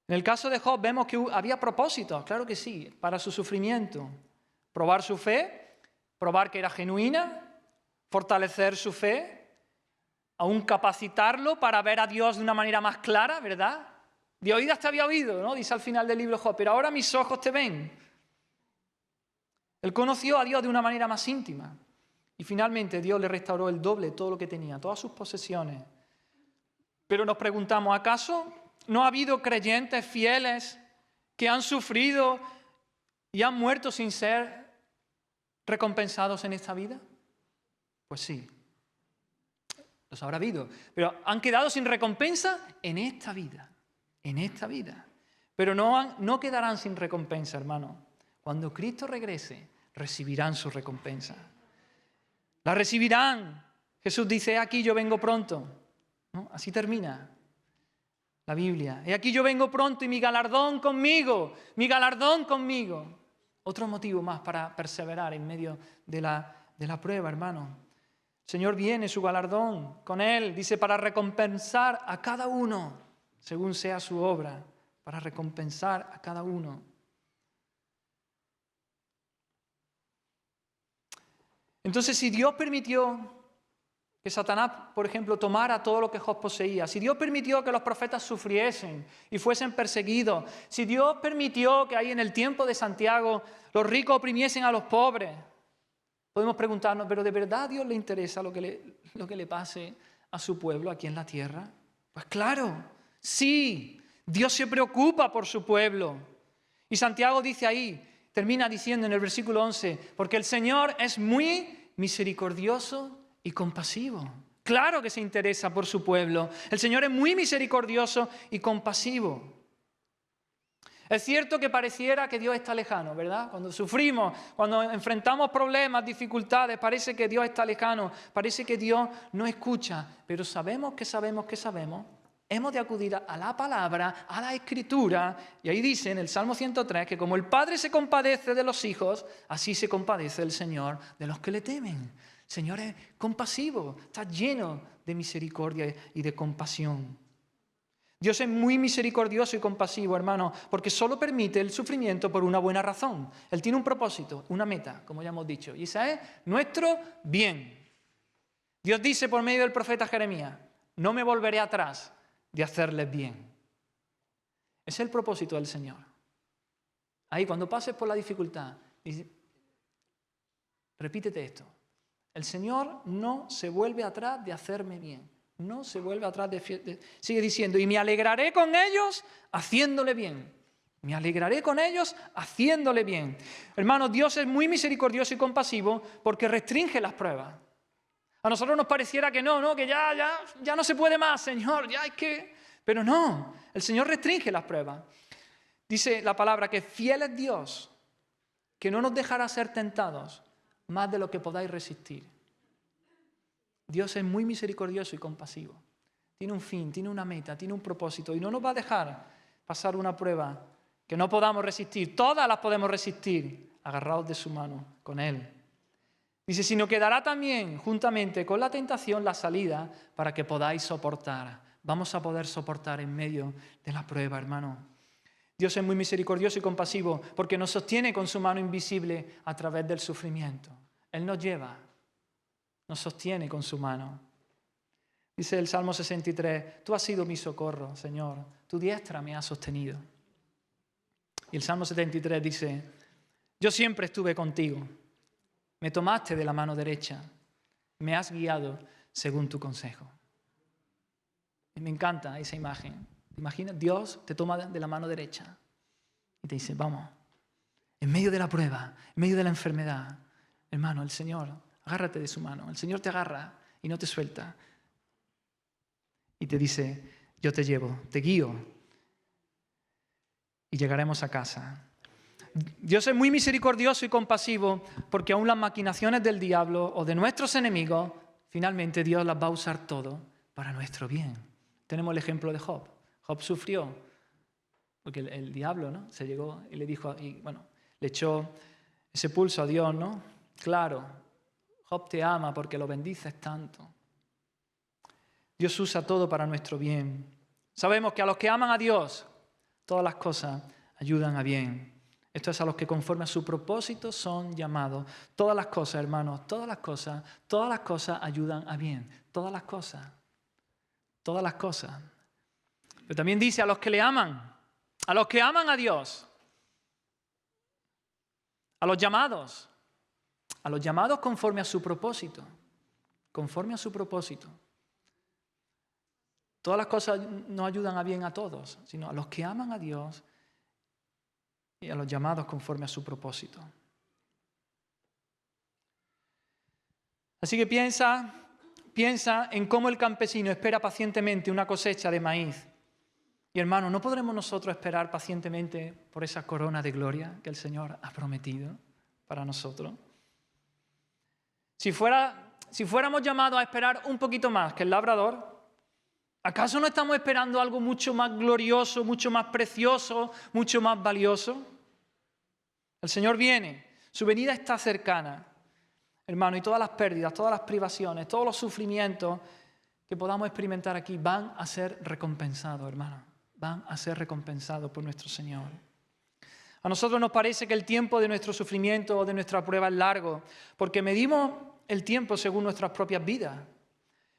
Speaker 1: En el caso de Job vemos que había propósitos, claro que sí, para su sufrimiento. Probar su fe, probar que era genuina, fortalecer su fe, aún capacitarlo para ver a Dios de una manera más clara, ¿verdad? De oídas te había oído, ¿no? Dice al final del libro Job, pero ahora mis ojos te ven. Él conoció a Dios de una manera más íntima. Y finalmente Dios le restauró el doble, todo lo que tenía, todas sus posesiones. Pero nos preguntamos, ¿acaso no ha habido creyentes fieles que han sufrido y han muerto sin ser recompensados en esta vida? Pues sí, los habrá habido, pero han quedado sin recompensa en esta vida. En esta vida. Pero no quedarán sin recompensa, hermano. Cuando Cristo regrese, recibirán su recompensa. La recibirán. Jesús dice, aquí yo vengo pronto. ¿No? Así termina la Biblia. He aquí yo vengo pronto y mi galardón conmigo. Mi galardón conmigo. Otro motivo más para perseverar en medio de la prueba, hermano. El Señor viene, su galardón con Él. Dice, para recompensar a cada uno según sea su obra, para recompensar a cada uno. Entonces, si Dios permitió que Satanás, por ejemplo, tomara todo lo que Job poseía, si Dios permitió que los profetas sufriesen y fuesen perseguidos, si Dios permitió que ahí en el tiempo de Santiago los ricos oprimiesen a los pobres, podemos preguntarnos, ¿pero de verdad a Dios le interesa lo que le pase a su pueblo aquí en la tierra? Pues claro. Sí, Dios se preocupa por su pueblo. Y Santiago dice ahí, termina diciendo en el versículo 11, porque el Señor es muy misericordioso y compasivo. Claro que se interesa por su pueblo. El Señor es muy misericordioso y compasivo. Es cierto que pareciera que Dios está lejano, ¿verdad? Cuando sufrimos, cuando enfrentamos problemas, dificultades, parece que Dios está lejano, parece que Dios no escucha, pero sabemos, hemos de acudir a la palabra, a la Escritura, y ahí dice en el Salmo 103 que como el Padre se compadece de los hijos, así se compadece el Señor de los que le temen. El Señor es compasivo, está lleno de misericordia y de compasión. Dios es muy misericordioso y compasivo, hermano, porque solo permite el sufrimiento por una buena razón. Él tiene un propósito, una meta, como ya hemos dicho, y esa es nuestro bien. Dios dice por medio del profeta Jeremías, no me volveré atrás de hacerles bien. Ese es el propósito del Señor. Ahí, cuando pases por la dificultad, repítete esto. El Señor no se vuelve atrás de hacerme bien. No se vuelve atrás sigue diciendo, y me alegraré con ellos haciéndole bien. Me alegraré con ellos haciéndole bien. Hermanos, Dios es muy misericordioso y compasivo porque restringe las pruebas. A nosotros nos pareciera que no, que ya no se puede más, Señor, ya es que... Pero no, el Señor restringe las pruebas. Dice la palabra que fiel es Dios, que no nos dejará ser tentados más de lo que podáis resistir. Dios es muy misericordioso y compasivo. Tiene un fin, tiene una meta, tiene un propósito y no nos va a dejar pasar una prueba que no podamos resistir. Todas las podemos resistir, agarrados de su mano con Él. Dice, sino que dará también juntamente con la tentación la salida para que podáis soportar. Vamos a poder soportar en medio de la prueba, hermano. Dios es muy misericordioso y compasivo porque nos sostiene con su mano invisible a través del sufrimiento. Él nos lleva, nos sostiene con su mano. Dice el Salmo 63, tú has sido mi socorro, Señor, tu diestra me ha sostenido. Y el Salmo 73 dice, yo siempre estuve contigo. Me tomaste de la mano derecha, me has guiado según tu consejo. Y me encanta esa imagen. Imagina, Dios te toma de la mano derecha y te dice, vamos, en medio de la prueba, en medio de la enfermedad, hermano, el Señor, agárrate de su mano, el Señor te agarra y no te suelta. Y te dice, yo te llevo, te guío y llegaremos a casa. Dios es muy misericordioso y compasivo porque aún las maquinaciones del diablo o de nuestros enemigos, finalmente Dios las va a usar todo para nuestro bien. Tenemos el ejemplo de Job. Job sufrió porque el diablo, ¿no? Se llegó y le dijo, y bueno, le echó ese pulso a Dios, ¿no? Claro, Job te ama porque lo bendices tanto. Dios usa todo para nuestro bien. Sabemos que a los que aman a Dios, todas las cosas ayudan a bien. Esto es a los que conforme a su propósito son llamados. Todas las cosas, hermanos, todas las cosas ayudan a bien. Todas las cosas. Pero también dice a los que le aman, a los que aman a Dios, a los llamados conforme a su propósito. Conforme a su propósito. Todas las cosas no ayudan a bien a todos, sino a los que aman a Dios y a los llamados conforme a su propósito. Así que piensa en cómo el campesino espera pacientemente una cosecha de maíz. Y hermano, ¿no podremos nosotros esperar pacientemente por esa corona de gloria que el Señor ha prometido para nosotros? Si fuéramos llamados a esperar un poquito más que el labrador, ¿acaso no estamos esperando algo mucho más glorioso, mucho más precioso, mucho más valioso? El Señor viene, su venida está cercana, hermano, y todas las pérdidas, todas las privaciones, todos los sufrimientos que podamos experimentar aquí van a ser recompensados, hermano, van a ser recompensados por nuestro Señor. A nosotros nos parece que el tiempo de nuestro sufrimiento o de nuestra prueba es largo, porque medimos el tiempo según nuestras propias vidas.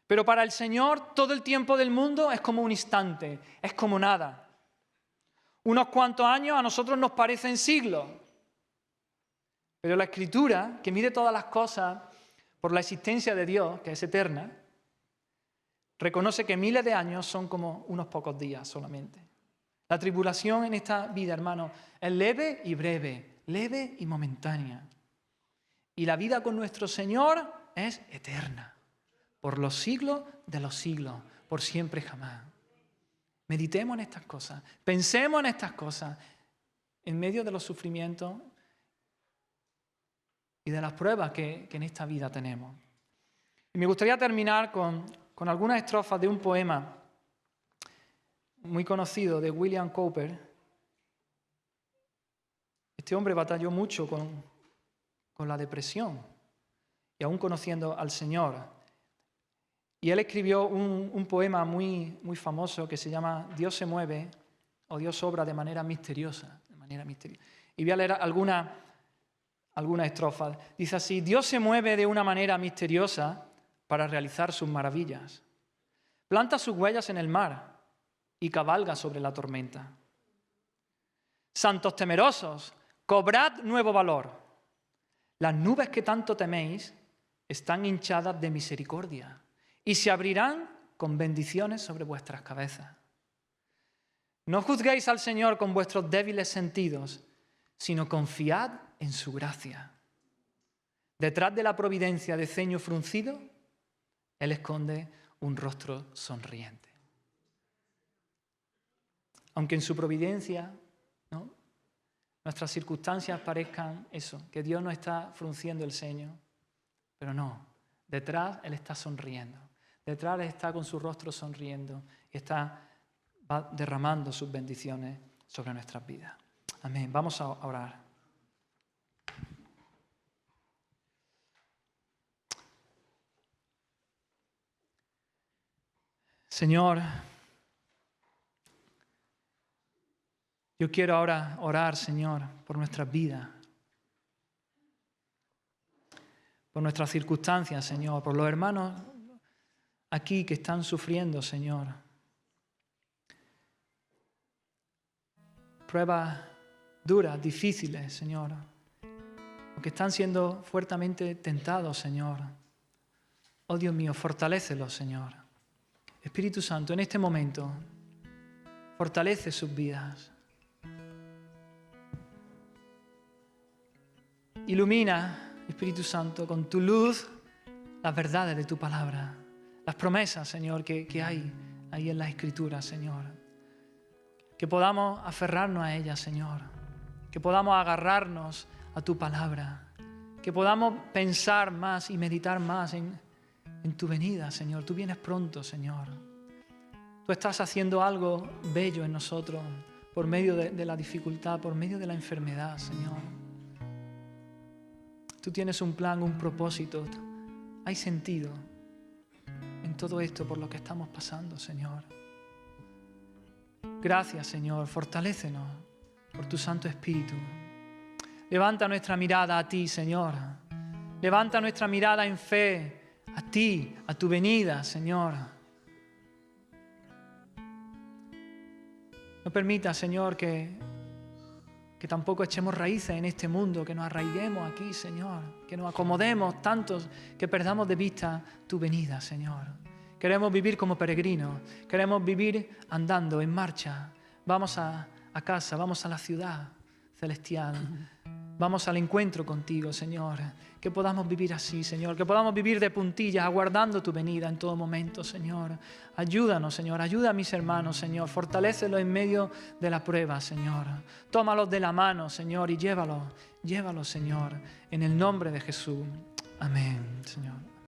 Speaker 1: Pero para el Señor todo el tiempo del mundo es como un instante, es como nada. Unos cuantos años a nosotros nos parecen siglos. Pero la Escritura, que mide todas las cosas por la existencia de Dios, que es eterna, reconoce que miles de años son como unos pocos días solamente. La tribulación en esta vida, hermano, es leve y breve, leve y momentánea. Y la vida con nuestro Señor es eterna. Por los siglos de los siglos, por siempre y jamás. Meditemos en estas cosas, pensemos en estas cosas, en medio de los sufrimientos y de las pruebas que en esta vida tenemos. Y me gustaría terminar con algunas estrofas de un poema muy conocido de William Cowper. Este hombre batalló mucho con la depresión y aún conociendo al Señor. Y él escribió un poema muy, muy famoso que se llama Dios se mueve o Dios obra de manera misteriosa. Y voy a leer algunas estrofas. Dice así, Dios se mueve de una manera misteriosa para realizar sus maravillas. Planta sus huellas en el mar y cabalga sobre la tormenta. Santos temerosos, cobrad nuevo valor. Las nubes que tanto teméis están hinchadas de misericordia y se abrirán con bendiciones sobre vuestras cabezas. No juzguéis al Señor con vuestros débiles sentidos, sino confiad en su gracia. Detrás de la providencia de ceño fruncido, Él esconde un rostro sonriente. Aunque en su providencia, ¿no?, nuestras circunstancias parezcan eso, que Dios no está frunciendo el ceño, pero no, detrás Él está sonriendo. Detrás Él está con su rostro sonriendo y va derramando sus bendiciones sobre nuestras vidas. Amén. Vamos a orar. Señor, yo quiero ahora orar, Señor, por nuestras vidas, por nuestras circunstancias, Señor, por los hermanos aquí que están sufriendo, Señor. Pruebas duras, difíciles, Señor, porque están siendo fuertemente tentados, Señor. Oh Dios mío, fortalécelos, Señor. Espíritu Santo, en este momento, fortalece sus vidas. Ilumina, Espíritu Santo, con tu luz las verdades de tu palabra, las promesas, Señor, que hay ahí en la Escritura, Señor. Que podamos aferrarnos a ellas, Señor. Que podamos agarrarnos a tu palabra. Que podamos pensar más y meditar más en tu venida, Señor. Tú vienes pronto, Señor. Tú estás haciendo algo bello en nosotros por medio de la dificultad, por medio de la enfermedad, Señor. Tú tienes un plan, un propósito. Hay sentido en todo esto por lo que estamos pasando, Señor. Gracias, Señor. Fortalécenos por tu Santo Espíritu. Levanta nuestra mirada a ti, Señor. Levanta nuestra mirada en fe a ti, a tu venida, Señor. No permita, Señor, que tampoco echemos raíces en este mundo, que nos arraiguemos aquí, Señor, que nos acomodemos tantos que perdamos de vista tu venida, Señor. Queremos vivir como peregrinos, queremos vivir andando en marcha. Vamos a casa, vamos a la ciudad celestial, vamos al encuentro contigo, Señor. Que podamos vivir así, Señor, que podamos vivir de puntillas, aguardando tu venida en todo momento, Señor. Ayúdanos, Señor, ayuda a mis hermanos, Señor, fortalécelos en medio de la prueba, Señor. Tómalos de la mano, Señor, y llévalos, Señor, en el nombre de Jesús. Amén, Señor.